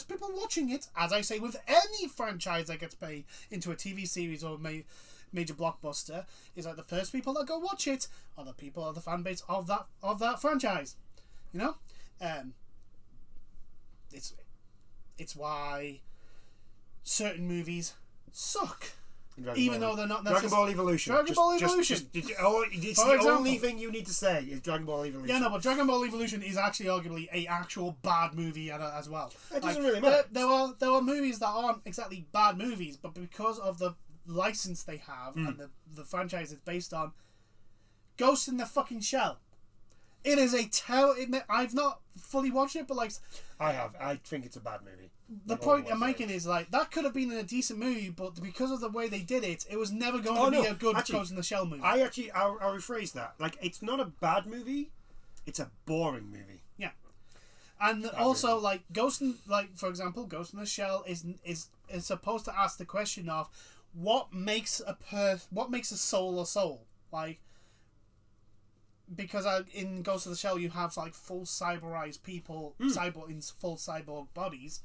people watching it, as I say with any franchise that gets made into a TV series or major blockbuster, is like the first people that go watch it are the people of the fan base of that franchise. You know? It's why certain movies suck. Even though they're not Dragon Ball Evolution. Dragon Ball Evolution. It's the only thing you need to say is Dragon Ball Evolution. Yeah, no, but Dragon Ball Evolution is actually arguably a actual bad movie as well. It doesn't really matter. There are movies that aren't exactly bad movies, but because of the license they have and the franchise it's based on, Ghost in the fucking Shell. It is a I've not fully watched it, but like I have. I think it's a bad movie. The point I'm making is like that could have been a decent movie, but because of the way they did it, it was never going to be a good Ghost in the Shell movie. I'll rephrase that. Like, it's not a bad movie; it's a boring movie. Yeah, and also like for example, Ghost in the Shell is supposed to ask the question of what makes a soul a soul, like. Because in Ghost of the Shell you have like full cyberized people, in full cyborg bodies,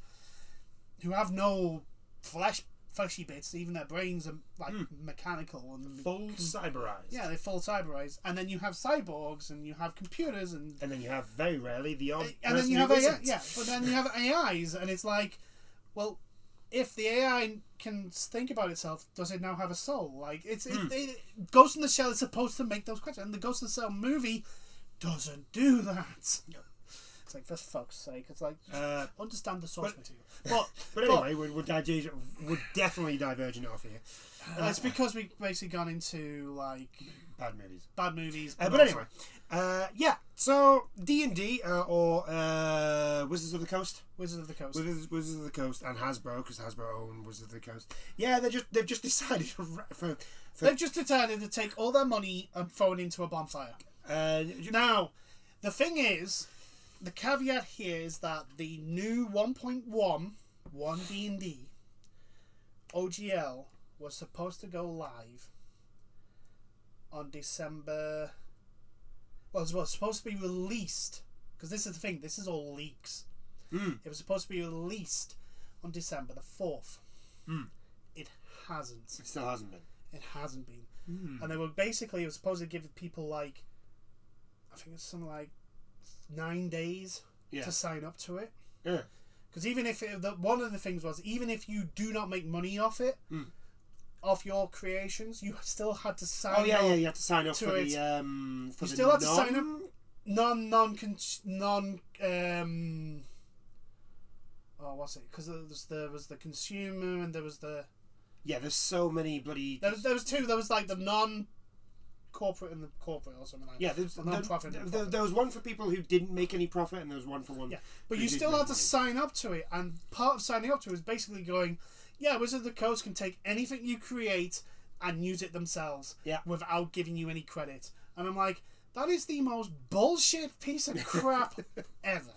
who have no fleshy bits. Even their brains are like mechanical and full cyberized. Yeah, they're full cyberized. And then you have cyborgs, and you have computers, and then you have very rarely the odd. And then you have but then you have AIs, and it's like, well, if the AI can think about itself, does it now have a soul? Like Ghost in the Shell is supposed to make those questions, and the Ghost in the Shell movie doesn't do that. No. It's like, for fuck's sake, it's like understand the source material. But anyway, we're definitely diverging off here. It's because we basically gone into like bad movies. But anyway, yeah. So D&D or Wizards of the Coast. Wizards of the Coast and Hasbro, because Hasbro own Wizards of the Coast. Yeah, they've just decided they've just decided to take all their money and throw it into a bonfire. Now, the thing is, the caveat here is that the new 1.1 D&D OGL was supposed to go live on December. Well, it was supposed to be released, because this is the thing. This is all leaks. It was supposed to be released on December the 4th. It hasn't. It still hasn't been. It hasn't been. And they were basically, it was supposed to give people like, I think it's something like 9 days to sign up to it. Yeah. Because even if one of the things was, even if you do not make money off it, off your creations, you still had to sign up. Oh yeah, you had to sign up for it. You still had to sign up. What's it? Because there was the consumer, and there was the. Yeah, there's so many bloody. There was two. There was like the non-corporate and the corporate or something like that. Yeah, there's non-profit. There was one for people who didn't make any profit, and there was one for one. Yeah, but you still had to sign up to it, and part of signing up to it is basically going, yeah, Wizards of the Coast can take anything you create and use it themselves, without giving you any credit. And I'm like, that is the most bullshit piece of crap ever.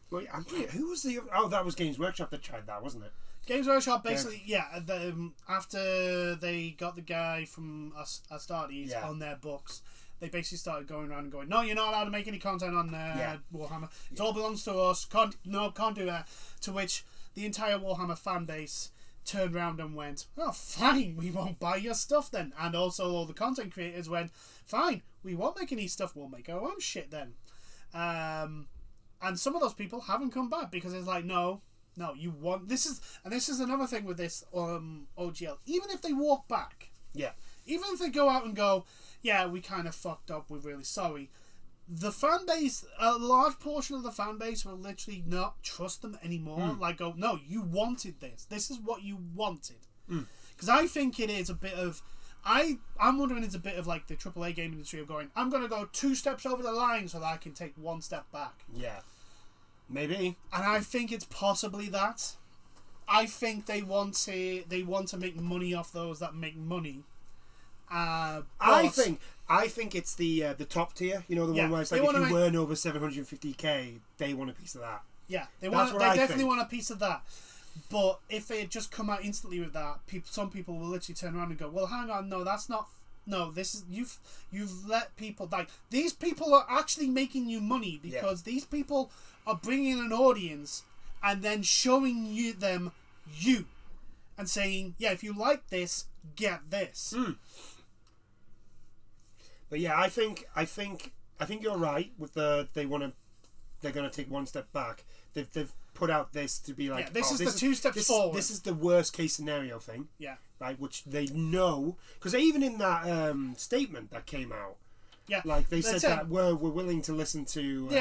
Wait, who was the? Oh, that was Games Workshop that tried that, wasn't it? Games Workshop basically, after they got the guy from Astartes on their books, they basically started going around and going, no, you're not allowed to make any content on Warhammer. It all belongs to us. Can't do that. To which the entire Warhammer fan base turned around and went, "Oh, fine, we won't buy your stuff then." And also all the content creators went, "Fine, we won't make any stuff. We'll make our own shit then." And some of those people haven't come back because it's like, no, you want this is another thing with this OGL. Even if they walk back, even if they go out and go, "Yeah, we kind of fucked up. We're really sorry." The fan base, a large portion of the fan base will literally not trust them anymore. Like, go, "No, you wanted this. This is what you wanted." Because I think it is a bit of, I'm wondering it's a bit of like the AAA game industry of going, "I'm going to go 2 steps over the line so that I can take 1 step back." Yeah. Maybe. And I think it's possibly that. I think they want to make money off those that make money. I think it's the top tier. You know, the one where it's like if you earn over 750k, they want a piece of that. Yeah, they definitely want a piece of that. But if they had just come out instantly with that, some people will literally turn around and go, "Well, hang on, no, that's not. No, this is you've let people like these people are actually making you money because these people are bringing in an audience and then showing them you and saying, yeah, if you like this, get this." But yeah, I think you're right with they're going to take 1 step back. They've put out this to be like, this is the 2 steps forward. This is the worst case scenario thing. Yeah. Right, which they know, because even in that statement that came out, like they said that we're willing to listen to. We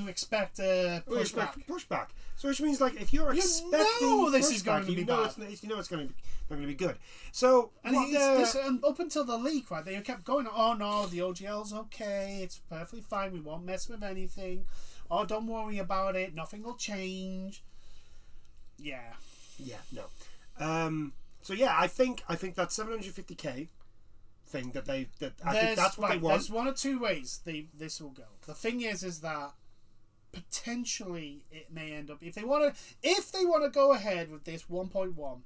expect pushback. So which means like if you're expecting this is going to be bad, you know it's going to be good. So and up until the leak, right? They kept going, "Oh no, the OGL's okay. It's perfectly fine. We won't mess with anything. Oh, don't worry about it. Nothing will change." Yeah. Yeah. No. So yeah, I think that 750k thing I think that's what they want. There's one or two ways this will go. The thing is that potentially it may end up if they want to go ahead with this 1.1.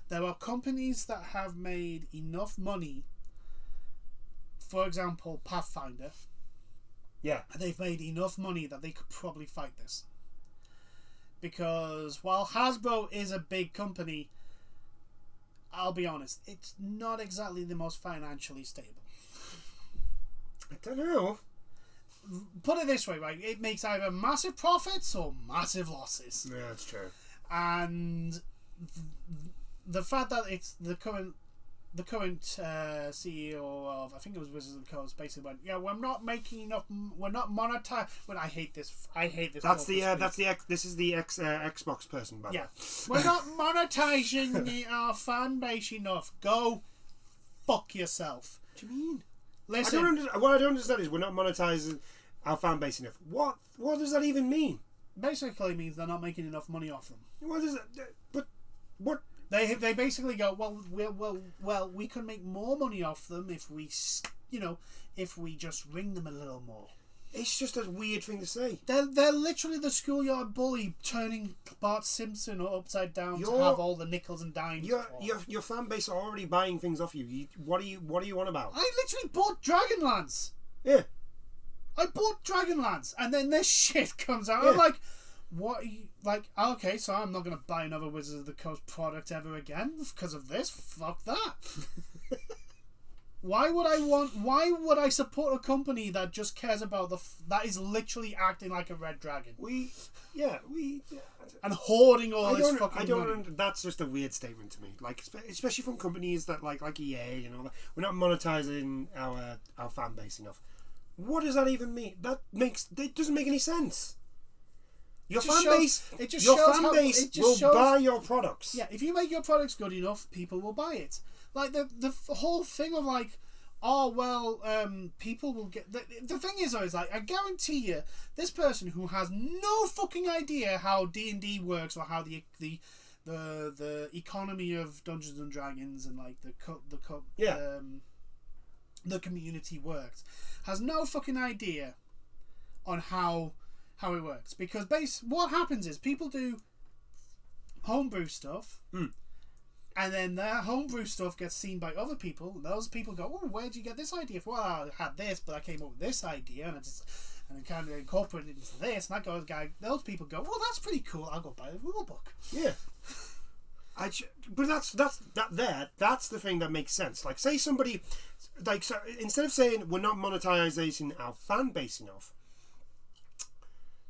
There are companies that have made enough money. For example, Pathfinder. Yeah, they've made enough money that they could probably fight this. Because while Hasbro is a big company, I'll be honest, it's not exactly the most financially stable. I don't know. Put it this way, right? It makes either massive profits or massive losses. Yeah, that's true. And the fact that it's the current CEO of, I think it was Wizards of the Coast, basically went, "Yeah, we're not making enough. We're not monetizing." Well, I hate this. This is the Xbox person, by the way. We're not monetizing our fan base enough. Go fuck yourself. What do you mean? Listen, what I don't understand is we're not monetizing our fan base enough. What does that even mean? Basically means they're not making enough money off them. What is it? But what? They basically go, well, we can make more money off them if we just ring them a little more. It's just a weird thing to say. They're literally the schoolyard bully turning Bart Simpson upside down to have all the nickels and dimes. Your fan base are already buying things off you. What do you want about? I literally bought Dragonlance. Yeah. I bought Dragonlance, and then this shit comes out. Yeah. I'm like, what? Okay, so I'm not going to buy another Wizards of the Coast product ever again because of this. Fuck that. Why would I support a company that just cares about that is literally acting like a red dragon? And hoarding all this fucking money. That's just a weird statement to me. Like, especially from companies that like EA and all that. We're not monetizing our fan base enough. What does that even mean? It doesn't make any sense. Your fan base will buy your products. Yeah, if you make your products good enough, people will buy it. Like the whole thing of like, people will get. The thing is, though, is like, I guarantee you, this person who has no fucking idea how D&D works or how the economy of Dungeons and Dragons and like the community works, has no fucking idea on how it works, because what happens is people do homebrew stuff, and then their homebrew stuff gets seen by other people, and those people go, "Oh, where'd you get this idea from?" "Well, I had this, but I came up with this idea, and I kind of incorporated it into this." And those people go, "Well, that's pretty cool. I'll go buy the rule book." Yeah. But that's the thing that makes sense. Like, say somebody, like, so instead of saying we're not monetizing our fan base enough,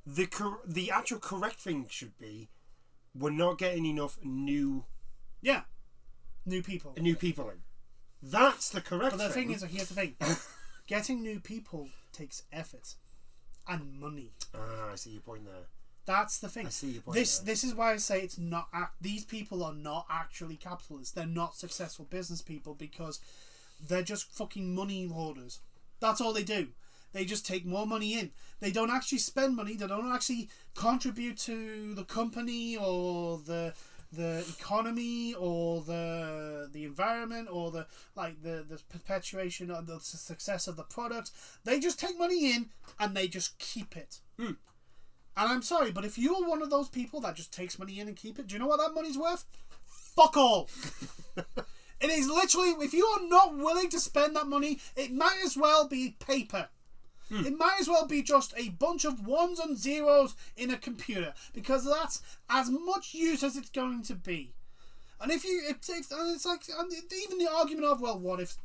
the actual correct thing should be we're not getting enough new people in. That's the correct thing. But the thing is, here's the thing: getting new people takes effort and money. I see your point there. That's the thing. I see your point. This is why I say it's not. These people are not actually capitalists. They're not successful business people because they're just fucking money hoarders. That's all they do. They just take more money in. They don't actually spend money. They don't actually contribute to the company or the economy or the environment or the perpetuation of the success of the product. They just take money in and they just keep it. And I'm sorry, but if you're one of those people that just takes money in and keep it, do you know what that money's worth? Fuck all. It is literally, if you are not willing to spend that money, it might as well be paper. It might as well be just a bunch of ones and zeros in a computer, because that's as much use as it's going to be. And if it's like, and even the argument of, well, what if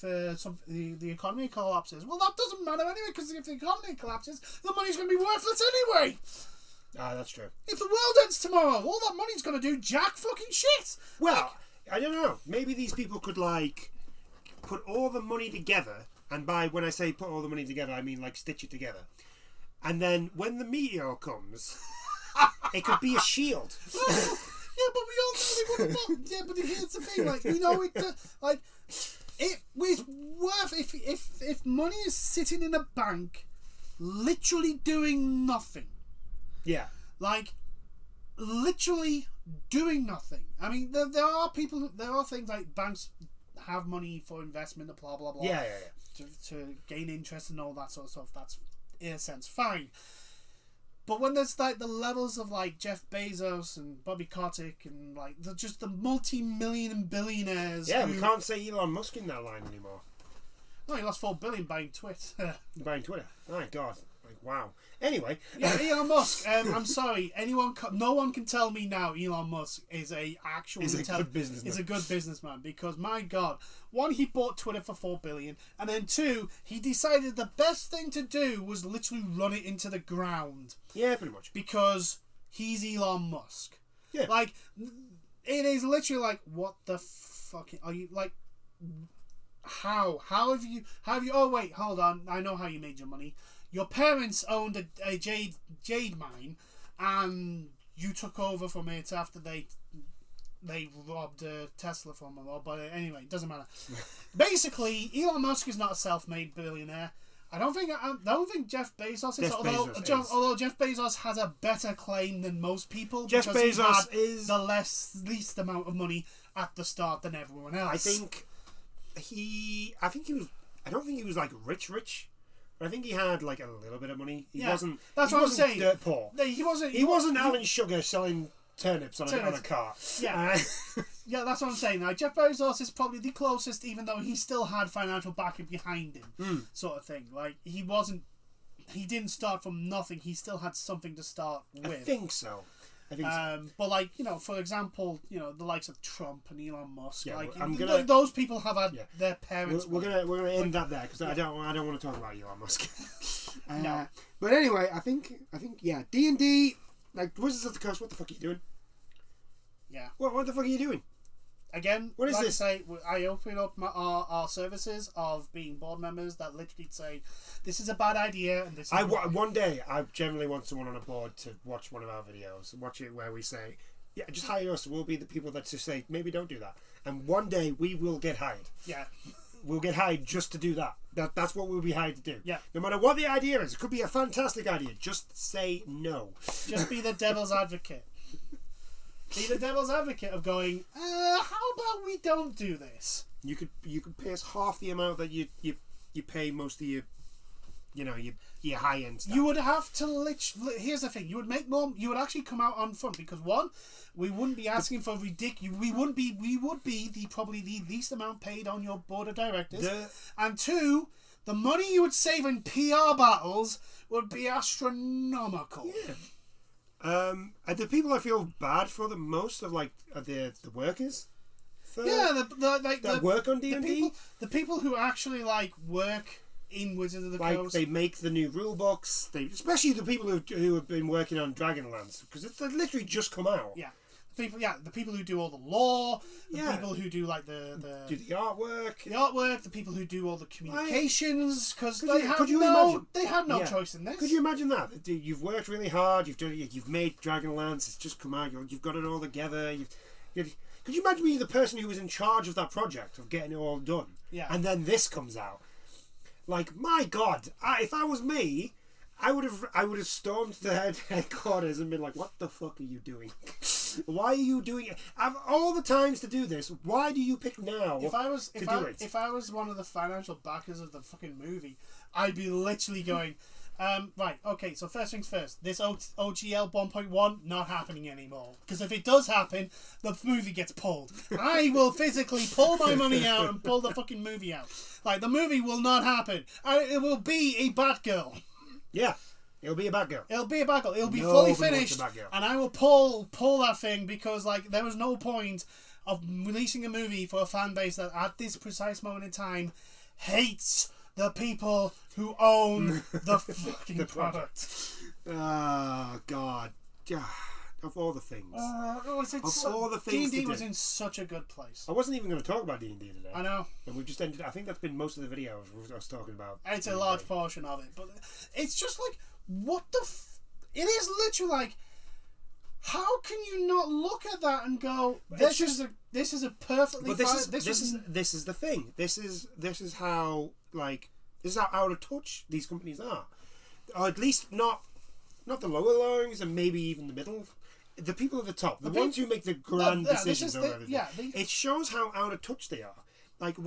the economy collapses? Well, that doesn't matter anyway, because if the economy collapses, the money's going to be worthless anyway. That's true. If the world ends tomorrow, all that money's going to do jack fucking shit. Well, I don't know. Maybe these people could like put all the money together, and when I say put all the money together, I mean like stitch it together. And then when the meteor comes, it could be a shield. Yeah, but we all know we wouldn't want. Yeah, but here's the thing, like, you know, it was worth if money is sitting in a bank, literally doing nothing. Yeah. Like, literally doing nothing. I mean, there are things like banks have money for investment, blah blah blah. Yeah. To gain interest and all that sort of stuff. That's in a sense fine. But when there's like the levels of like Jeff Bezos and Bobby Kotick and like just the multi-million and billionaires. Yeah, we can't say Elon Musk in that line anymore. No, he lost $4 billion buying Twitter. Buying Twitter. My God. Like, wow. Anyway. Yeah, Elon Musk. I'm sorry. No one can tell me now Elon Musk is a good businessman. Is a good businessman, because my God, one, he bought Twitter for $4 billion, and then two, he decided the best thing to do was literally run it into the ground. Yeah, pretty much. Because he's Elon Musk. Yeah. Like, it is literally like, what the fuck are you like? How have you? Oh wait, hold on. I know how you made your money. Your parents owned a jade mine, and you took over from it after they robbed Tesla from them. But anyway, it doesn't matter. Basically, Elon Musk is not a self-made billionaire. I don't think Jeff Bezos is. Although Jeff Bezos has a better claim than most people. Jeff Bezos is the least amount of money at the start than everyone else. I think he was. I don't think he was like rich. I think he had like a little bit of money. He wasn't. That's what I'm saying. Dirt poor. No, he wasn't. He wasn't Alan Sugar selling turnips on a cart. Yeah, yeah, that's what I'm saying. Now, Jeff Bezos is probably the closest, even though he still had financial backing behind him, sort of thing. Like, he didn't start from nothing. He still had something to start with. I think so. But like, you know, for example, you know, the likes of Trump and Elon Musk, those people have had their parents. We're gonna end that there, because I don't want to talk about Elon Musk. No. But anyway, I think D&D, like Wizards of the Coast. What the fuck are you doing? Yeah. What the fuck are you doing? Again, what is this? I open up our services of being board members that literally say, this is a bad idea, and this is one day I generally want someone on a board to watch one of our videos, watch it where we say, yeah, just hire us. We'll be the people that just say, maybe don't do that. And one day we will get hired. Yeah. We'll get hired just to do that. That's what we'll be hired to do. Yeah. No matter what the idea is, it could be a fantastic idea. Just say no. Just be the devil's advocate. Be the devil's advocate of going, how about we don't do this? You could pay us half the amount that you pay most of your high end stuff. You would have to here's the thing, you would make more. You would actually come out on front, because one, we wouldn't be asking for ridiculous. We would be probably the least amount paid on your board of directors. And two, the money you would save in PR battles would be astronomical. Yeah. The people I feel bad for the most are the workers. That work on D&D. The people who actually work in Wizards of the Coast. They make the new rule books. Especially the people who have been working on Dragonlance, because it's literally just come out. Yeah. The people who do all the lore, the people who do do the artwork, the people who do all the communications, because they had no choice in this. Could you imagine that? You've worked really hard. You've made Dragonlance. It's just come out. You've got it all together. Could you imagine being the person who was in charge of that project, of getting it all done? Yeah. And then this comes out. My God, if I was me, I would have stormed the headquarters and been like, "What the fuck are you doing? Why are you doing it? I've all the times to do this. Why do you pick now?" If I was one of the financial backers of the fucking movie, I'd be literally going, right, okay. So first things first, this OGL 1.1 not happening anymore, because if it does happen, the movie gets pulled. I will physically pull my money out and pull the fucking movie out. The movie will not happen. It will be a Batgirl. Yeah, it'll be a Batgirl. It'll be a Batgirl. It'll be fully finished, and I will pull that thing, because there was no point of releasing a movie for a fan base that at this precise moment in time hates the people who own the fucking product. Oh God. Of all the things. All the things D&D was in such a good place. I wasn't even going to talk about D&D today. I know. And we've just ended. I think that's been most of the videos I was talking about. It's a large portion of it, but it's just what the? It is literally how can you not look at that and go, this is a perfectly. But this is the thing. This is how out of touch these companies are, or at least not the lower lungs, and maybe even the middle. The people at the top, the ones who make the grand decisions over everything. It shows how out of touch they are. Like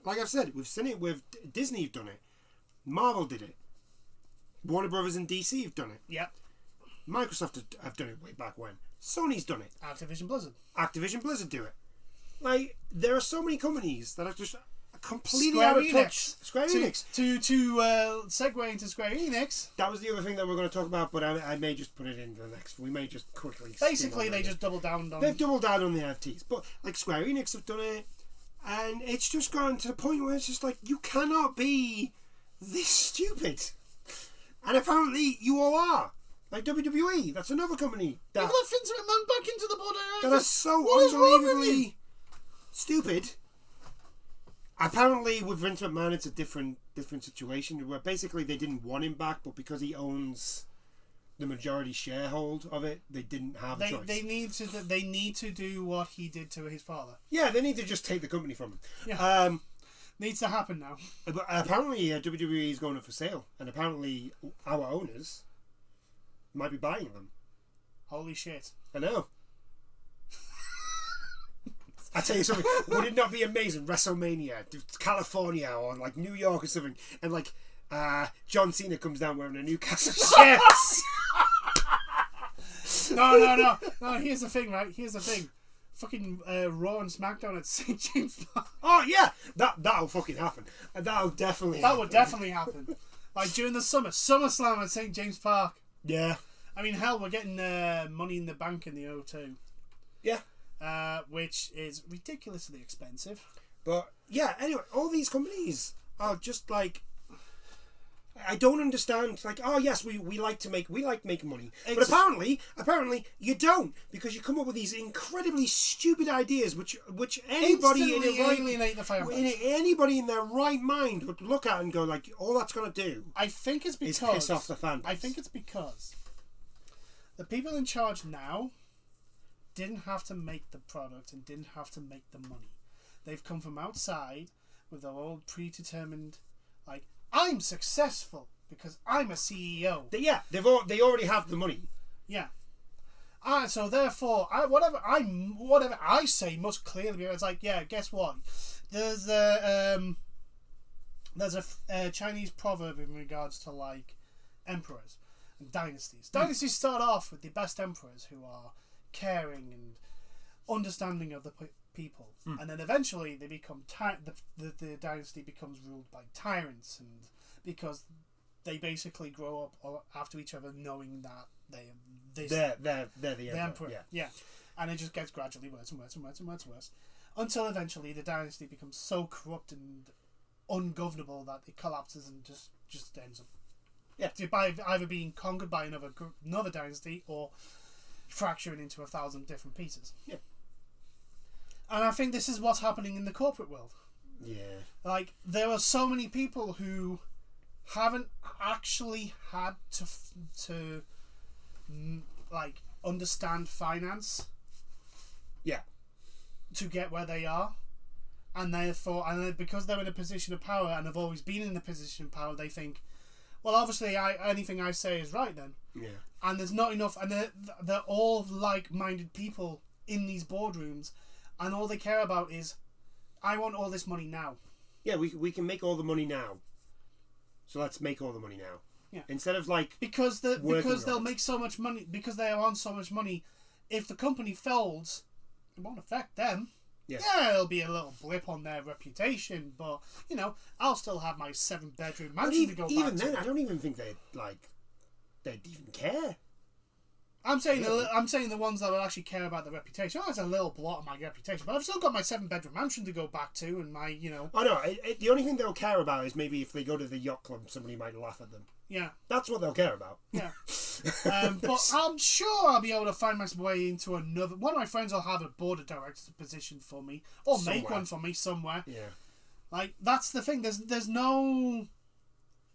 I've said, we've seen it with Disney. Have done it. Marvel did it. Warner Brothers and DC have done it. Yeah. Microsoft have done it way back when. Sony's done it. Activision Blizzard do it. There are so many companies that are just completely out of touch. Square Enix. To segue into Square Enix. That was the other thing that we're going to talk about, but I may just put it into the next. We may just quickly. Basically, they just doubled down on. They've doubled down on the NFTs, but Square Enix have done it, and it's just gone to the point where it's just you cannot be this stupid, and apparently you all are. WWE, that's another company that let Vince McMahon back into the body. That are so unbelievably stupid. Apparently, with Vince McMahon, it's a different situation where basically they didn't want him back, but because he owns the majority sharehold of it, they didn't have a choice. They need to do what he did to his father. Yeah, they need to just take the company from him. Yeah. Needs to happen now. But apparently, WWE is going up for sale, and apparently our owners might be buying them. Holy shit! I know. I tell you something, would it not be amazing? WrestleMania, California, or New York or something, and John Cena comes down wearing a Newcastle shirt. No. Here's the thing, right? Fucking Raw and SmackDown at St. James Park. Oh yeah, that'll fucking happen. That'll definitely. That would definitely happen. During the SummerSlam at St. James Park. Yeah. I mean, hell, we're getting Money in the Bank in the O2. Yeah. Which is ridiculously expensive. But yeah, anyway, all these companies are just I don't understand. Oh yes, we like making money, but apparently you don't, because you come up with these incredibly stupid ideas, which anybody in their right mind would look at and go all that's going to do. I think it's because is piss off the fan base. I think it's because the people in charge now didn't have to make the product and didn't have to make the money. They've come from outside with their old predetermined, I'm successful because I'm a CEO. They already have the money. Yeah. So therefore, whatever I say must clearly be. It's guess what? There's a Chinese proverb in regards to emperors and dynasties. Dynasties start off with the best emperors who are caring and understanding of the people, and then eventually they become the dynasty becomes ruled by tyrants, and because they basically grow up after each other, knowing that they're the emperor. Yeah. And it just gets gradually worse and worse and worse and worse and worse, until eventually the dynasty becomes so corrupt and ungovernable that it collapses and just ends up by either being conquered by another dynasty or fracturing into 1,000 different pieces. Yeah. And I think this is what's happening in the corporate world. Yeah. Like, there are so many people who haven't actually had to like understand finance. Yeah. To get where they are, and therefore, because they're in a position of power and have always been in a position of power, they think, well, obviously, anything I say is right then. Yeah. And there's not enough, and they're all like-minded people in these boardrooms, and all they care about is, I want all this money now. Yeah, we can make all the money now. So let's make all the money now. Yeah. Instead of because they'll make so much money, because they are on so much money. If the company folds, it won't affect them. Yeah, it'll be a little blip on their reputation, but I'll still have my 7-bedroom mansion to go back to. Even then, I don't even think they'd even care. I'm saying the ones that would actually care about the reputation. Oh, it's a little blot on my reputation, but I've still got my 7-bedroom mansion to go back to, and my Oh no, the only thing they'll care about is maybe if they go to the yacht club, somebody might laugh at them. Yeah, that's what they'll care about. Yeah. But I'm sure I'll be able to find my way into another. One of my friends will have a board of directors position for me, or make one for me somewhere. Yeah. Like, that's the thing. There's no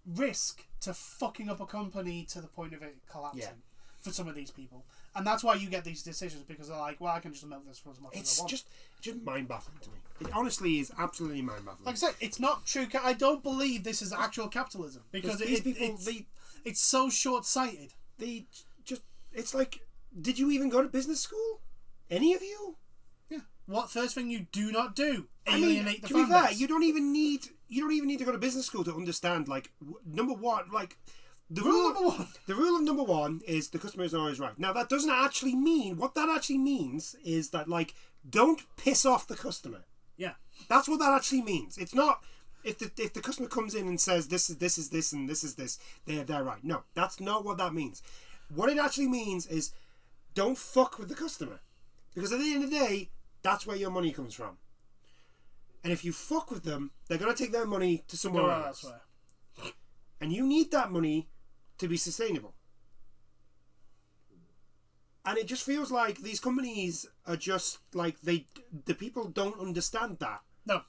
risk to fucking up a company to the point of it collapsing for some of these people, and that's why you get these decisions, because they're like, well, I can just milk this for as much as I want. It's just mind-baffling to me. It honestly is absolutely mind-baffling. Like I said, it's not true. I don't believe this is actual capitalism, because it's so short-sighted. It's like, did you even go to business school? Any of you? Yeah. What first thing you do not do? Alienate the to fan be fair, base. you don't even need to go to business school to understand, like, number one, like, the rule of number one is the customer is always right. Now, that doesn't actually mean, what that actually means is that, like, don't piss off the customer. Yeah. That's what that actually means. It's not, if the customer comes in and says this is this and this is this, they're right. No, that's not what that means. What it actually means is, don't fuck with the customer. Because at the end of the day, that's where your money comes from. And if you fuck with them, they're going to take their money to somewhere else. And you need that money to be sustainable. And it just feels like these companies are just like, the people don't understand that. No.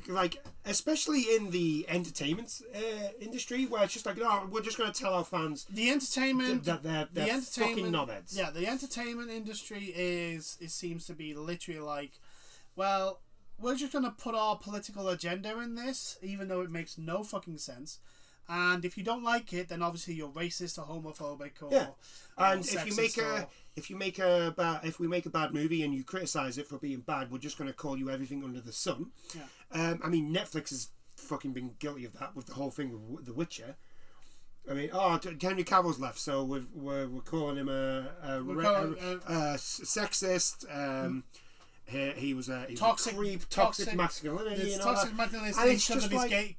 Like, especially in the entertainment industry, where it's just like, no, we're just going to tell our fans the entertainment that they're fucking knobheads. Yeah, the entertainment industry it seems to be literally like, well, we're just going to put our political agenda in this, even though it makes no fucking sense. And if you don't like it, then obviously you're racist or homophobic or And or if we make a bad movie and you criticize it for being bad, we're just going to call you everything under the sun. Yeah. I mean, Netflix has fucking been guilty of that with the whole thing with The Witcher. I mean, Henry Cavill's left, so we're calling him a sexist. He was a creep, toxic masculinity. Toxic masculinity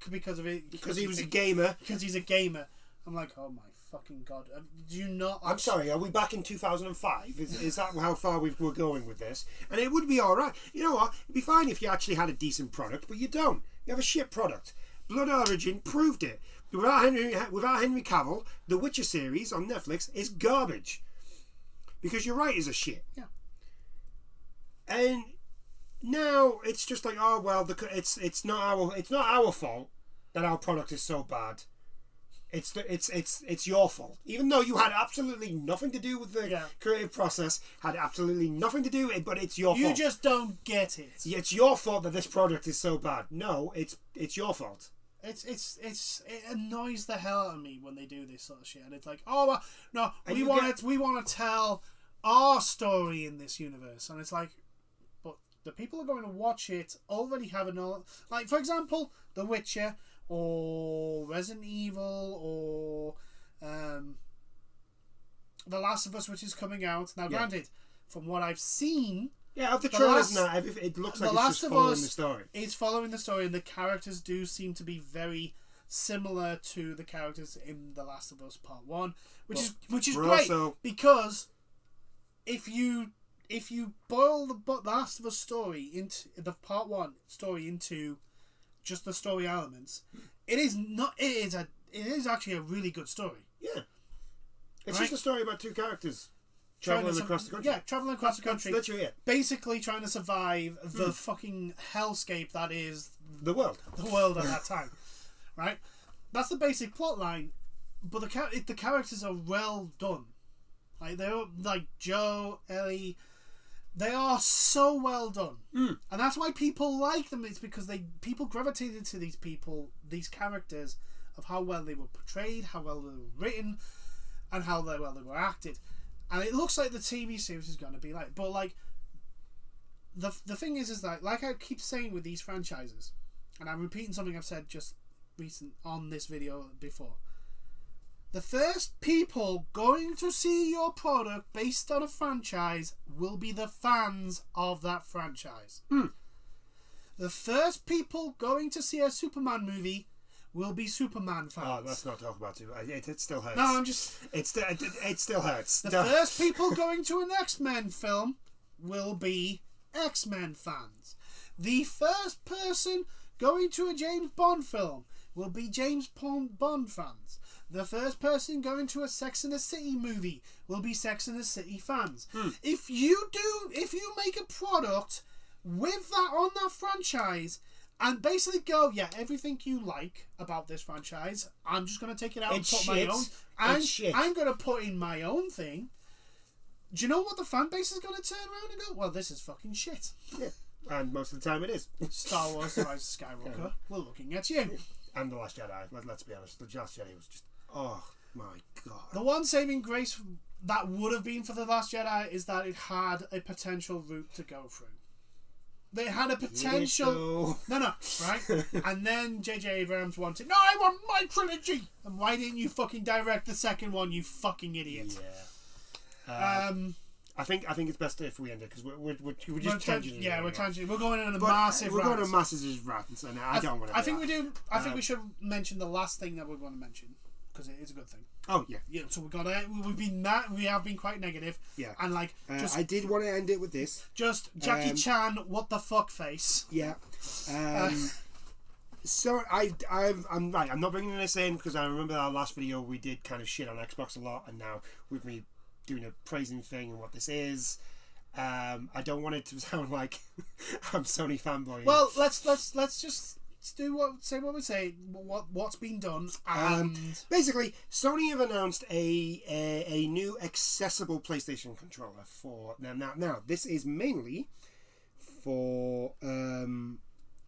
because he was a gamer. Because he's a gamer. I'm like, oh my fucking god! Do you not? I'm sorry. Are we back in 2005? Is that how far we're going with this? And it would be all right. You know what? It'd be fine if you actually had a decent product, but you don't. You have a shit product. Blood Origin proved it. Without Henry Cavill, the Witcher series on Netflix is garbage. Because your writers are shit. Yeah. And now it's just like, oh well, it's not our fault that our product is so bad. It's your fault. Even though you had absolutely nothing to do with the creative process, had absolutely nothing to do with it, but it's your fault. You just don't get it. It's your fault that this product is so bad. No, it's your fault. It annoys the hell out of me when they do this sort of shit, and it's like, oh well, no, we want to tell our story in this universe, and it's like, but the people are going to watch it already having all, like, for example, The Witcher or Resident Evil or The Last of Us, which is coming out now. Granted, from what I've seen, of the trailers now, it looks like it's just following the story. It's following the story, and the characters do seem to be very similar to the characters in The Last of Us Part 1, which is we're great also- because if you boil the Last of Us story into the Part 1 story into just the story elements, it is actually a really good story. Yeah. It's Right? just a story about two characters traveling across the country. Yeah, traveling across the country. That's literally it. Basically trying to survive the fucking hellscape that is The world. the world at that time. Right? That's the basic plot line, but the characters are well done. Like they're like Joe, Ellie, they are so well done, and that's why people like them. It's because people gravitated to these characters of how well they were portrayed, how well they were written, and how well they were acted. And it looks like the TV series is going to be like, but like the thing is that like I keep saying with these franchises, and I'm repeating something I've said just recent on this video before. The first people going to see your product based on a franchise will be the fans of that franchise. The first people going to see a Superman movie will be Superman fans. Oh, let's not talk about it. It still hurts. No, I'm just... It still hurts. The first people going to an X-Men film will be X-Men fans. The first person going to a James Bond film will be James Bond fans. The first person going to a Sex and the City movie will be Sex and the City fans. If you make a product with that on that franchise and basically go, yeah, everything you like about this franchise, I'm just going to take it out and put my own. I'm going to put in my own thing. Do you know what the fan base is going to turn around and go, well, this is fucking shit. Yeah. And most of the time it is. Star Wars: The Rise of Skywalker, we're looking at you. And The Last Jedi. Let's be honest. The Last Jedi was just... Oh, my God. The one saving grace that would have been for The Last Jedi is that it had a potential route to go through. They had a potential... No, right? And then J.J. Abrams wanted, no, I want my trilogy! And why didn't you fucking direct the second one, you fucking idiot? Yeah. I think it's best if we end it because we're just tangenting. Yeah, we're tangenting. We're going on a massive rant. We're going on massive rants, and I don't want to. I think we do. I think we should mention the last thing that we're going to mention because it is a good thing. Oh yeah. Yeah. So we have been quite negative. Yeah. And like, I did want to end it with this. Just Jackie Chan, what the fuck face. Yeah. So I'm right. I'm not bringing this in because I remember our last video we did kind of shit on Xbox a lot, and now with me doing a praising thing and what this is. I don't want it to sound like I'm Sony fanboy. Well, let's just what we say. What's been done. And basically, Sony have announced a new accessible PlayStation controller for now. This is mainly for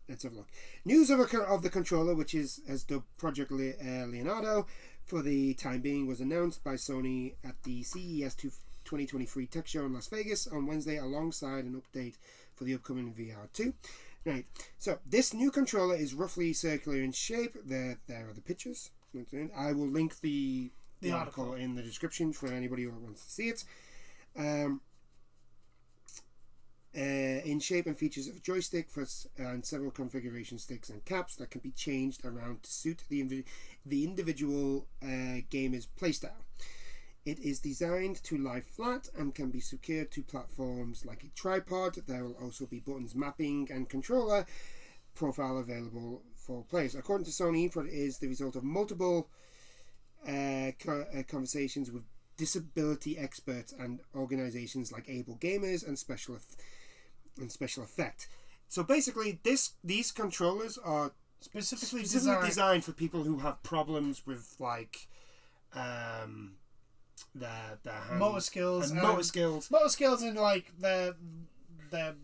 let's have a look. News of the controller, which is as the Project Leonardo. For the time being, was announced by Sony at the CES 2023 Tech Show in Las Vegas on Wednesday, alongside an update for the upcoming VR2. Right, so this new controller is roughly circular in shape. There are the pictures. I will link the article in the description for anybody who wants to see it. In shape and features of a joystick and several configuration sticks and caps that can be changed around to suit the individual gamer's playstyle. It is designed to lie flat and can be secured to platforms like a tripod. There will also be buttons, mapping and controller profile available for players. According to Sony, it is the result of multiple conversations with disability experts and organizations like Able Gamers and Special Effect. So basically, these controllers are specifically designed for people who have problems with like their motor skills and like their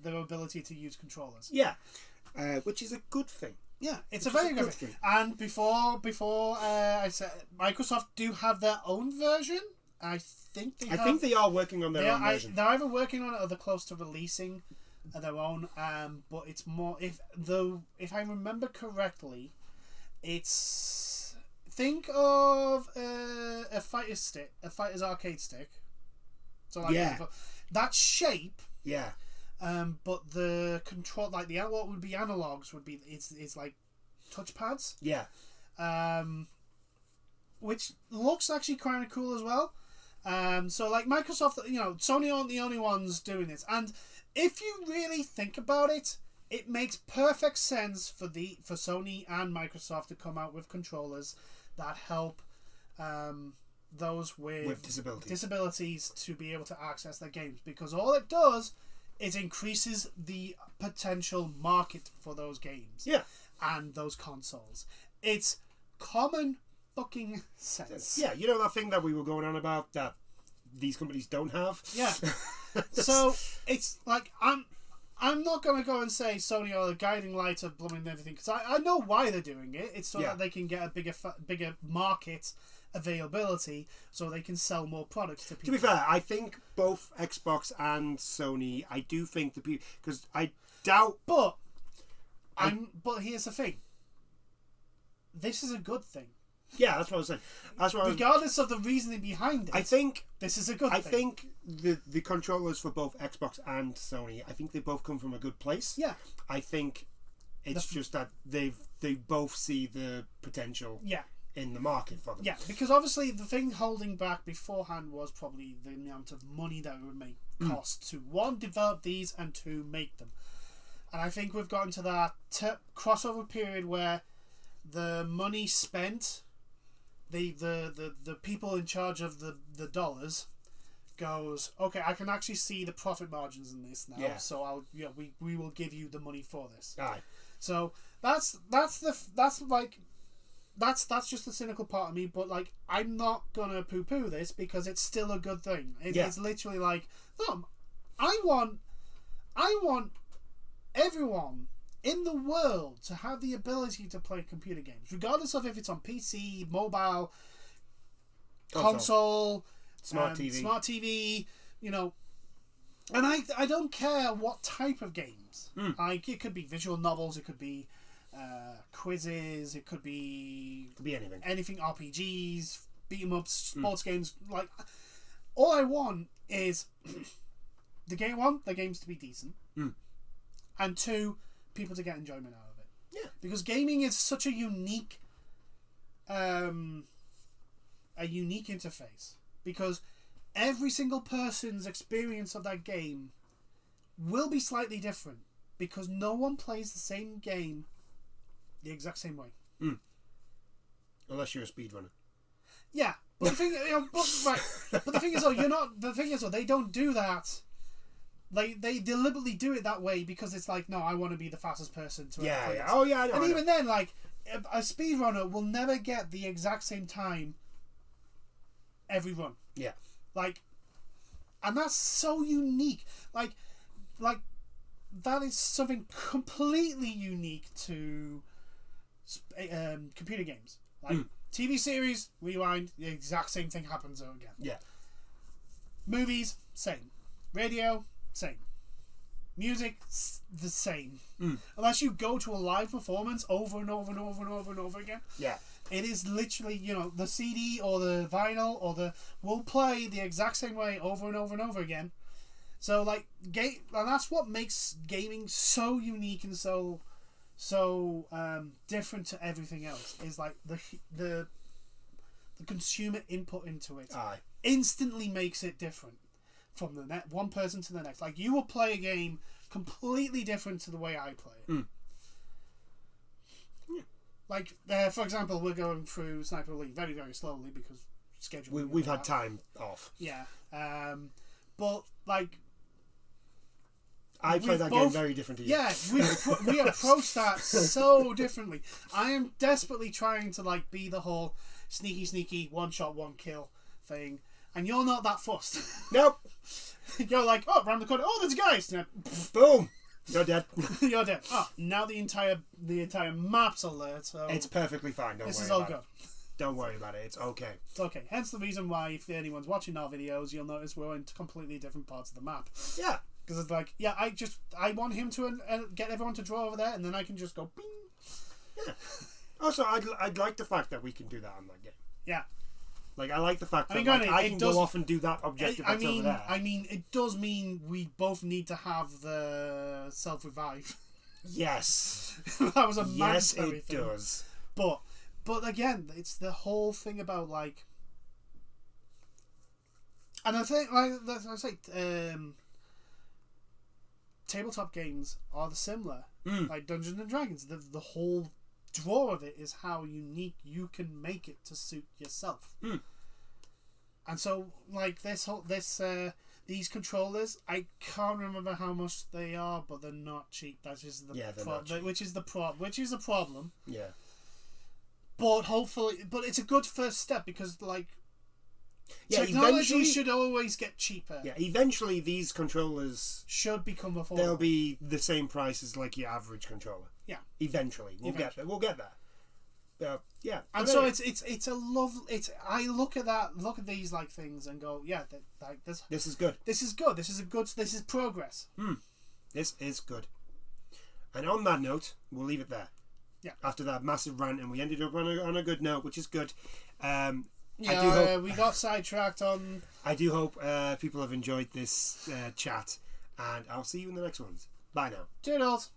ability to use controllers. Yeah, which is a good thing. Yeah, it's a very good thing. And before I said Microsoft do have their own version. I think they are working on their own version. They're either working on it or they're close to releasing their own. But it's more if I remember correctly, it's think of a fighter's arcade stick. So like that shape. Yeah. But the control, like what would be analogs, would be it's like touch pads. Yeah. which looks actually kind of cool as well. So like Microsoft, Sony aren't the only ones doing this, and if you really think about it, it makes perfect sense for Sony and Microsoft to come out with controllers that help those with disabilities to be able to access their games, because all it does is increases the potential market for those games and those consoles. It's common fucking sense. Yeah, you know that thing that we were going on about that these companies don't have? Yeah. So it's like I'm not going to go and say Sony are the guiding light of blooming everything, because I know why they're doing it. It's so that they can get a bigger market availability, so they can sell more products to people. To be fair, I think both Xbox and Sony, I do think the people, because I doubt, but here's the thing. This is a good thing. Yeah, that's what I was saying. Regardless of the reasoning behind it, I think this is a good thing. I think the controllers for both Xbox and Sony, I think they both come from a good place. Yeah. I think it's just that they both see the potential in the market for them. Yeah, because obviously the thing holding back beforehand was probably the amount of money that it would cost to, one, develop these, and two, make them. And I think we've gotten to that crossover period where the money spent, the people in charge of the dollars goes, okay, I can actually see the profit margins in this now, so we will give you the money for this. Aye. So that's just the cynical part of me, but like I'm not gonna poo-poo this because it's still a good thing. It's literally like, no, I want everyone in the world to have the ability to play computer games, regardless of if it's on PC, mobile, console, smart TV, and I don't care what type of games. Like it could be visual novels, it could be quizzes, it could be anything, RPGs, beat 'em ups, sports games. Like all I want is the games to be decent, and two, people to get enjoyment out of it. Yeah, because gaming is such a unique interface, because every single person's experience of that game will be slightly different, because no one plays the same game the exact same way. Unless you're a speedrunner. Yeah, but the thing, but the thing is, though, you're not. The thing is, though, they don't do that. They deliberately do it that way because it's like, no, I want to be the fastest person to ever play this. Oh yeah, I know. And even then, like a speedrunner will never get the exact same time every run. Yeah. Like, and that's so unique. Like that is something completely unique to computer games. Like TV series, rewind, the exact same thing happens again. Yeah. Movies, same. Radio, same. Music, the same. Unless you go to a live performance over and over and over and over and over again. Yeah. It is literally, the CD or the vinyl will play the exact same way over and over and over again. So like and that's what makes gaming so unique and so different to everything else, is like the consumer input into it instantly makes it different from the one person to the next. Like you will play a game completely different to the way I play it. Yeah. Like for example, we're going through Sniper Elite very, very slowly because scheduling. We've had time off. Yeah, but like. I play that game very different to you. Yeah, we approach that so differently. I am desperately trying to like be the whole sneaky one shot one kill thing, and you're not that fussed. Nope. You're like, oh, round the corner, oh, there's guys. Now, boom, you're dead. You're dead. Oh, now the entire map's alert. So it's perfectly fine. This is all good. Don't worry about it. It's okay. It's okay. Hence the reason why, if anyone's watching our videos, you'll notice we're in completely different parts of the map. Yeah. Because it's like, I want him to get everyone to draw over there, and then I can just go bing. Yeah. Also, I'd like the fact that we can do that on that game. Yeah. Like, I like the fact that I can go off and do that objective that's over there. I mean, it does mean we both need to have the self-revive. Yes. That was a yes, mandatory it thing. does. But But again, it's the whole thing about like, and I think like I say, tabletop games are the similar. Like Dungeons and Dragons, the whole draw of it is how unique you can make it to suit yourself. And so like these controllers, I can't remember how much they are, but they're not cheap. That's just which is a problem. Yeah. But hopefully, it's a good first step because like technology should always get cheaper. Yeah, eventually these controllers should become affordable. They'll be the same price as like your average controller. Yeah. Eventually, we'll get there. We'll get there. Yeah, and so it's a love. I look at these like things and go, yeah, like this is good. This is good. This is progress. This is good. And on that note, we'll leave it there. Yeah. After that massive rant, and we ended up on a good note, which is good. We got sidetracked on. I do hope people have enjoyed this chat, and I'll see you in the next ones. Bye now. Toodles.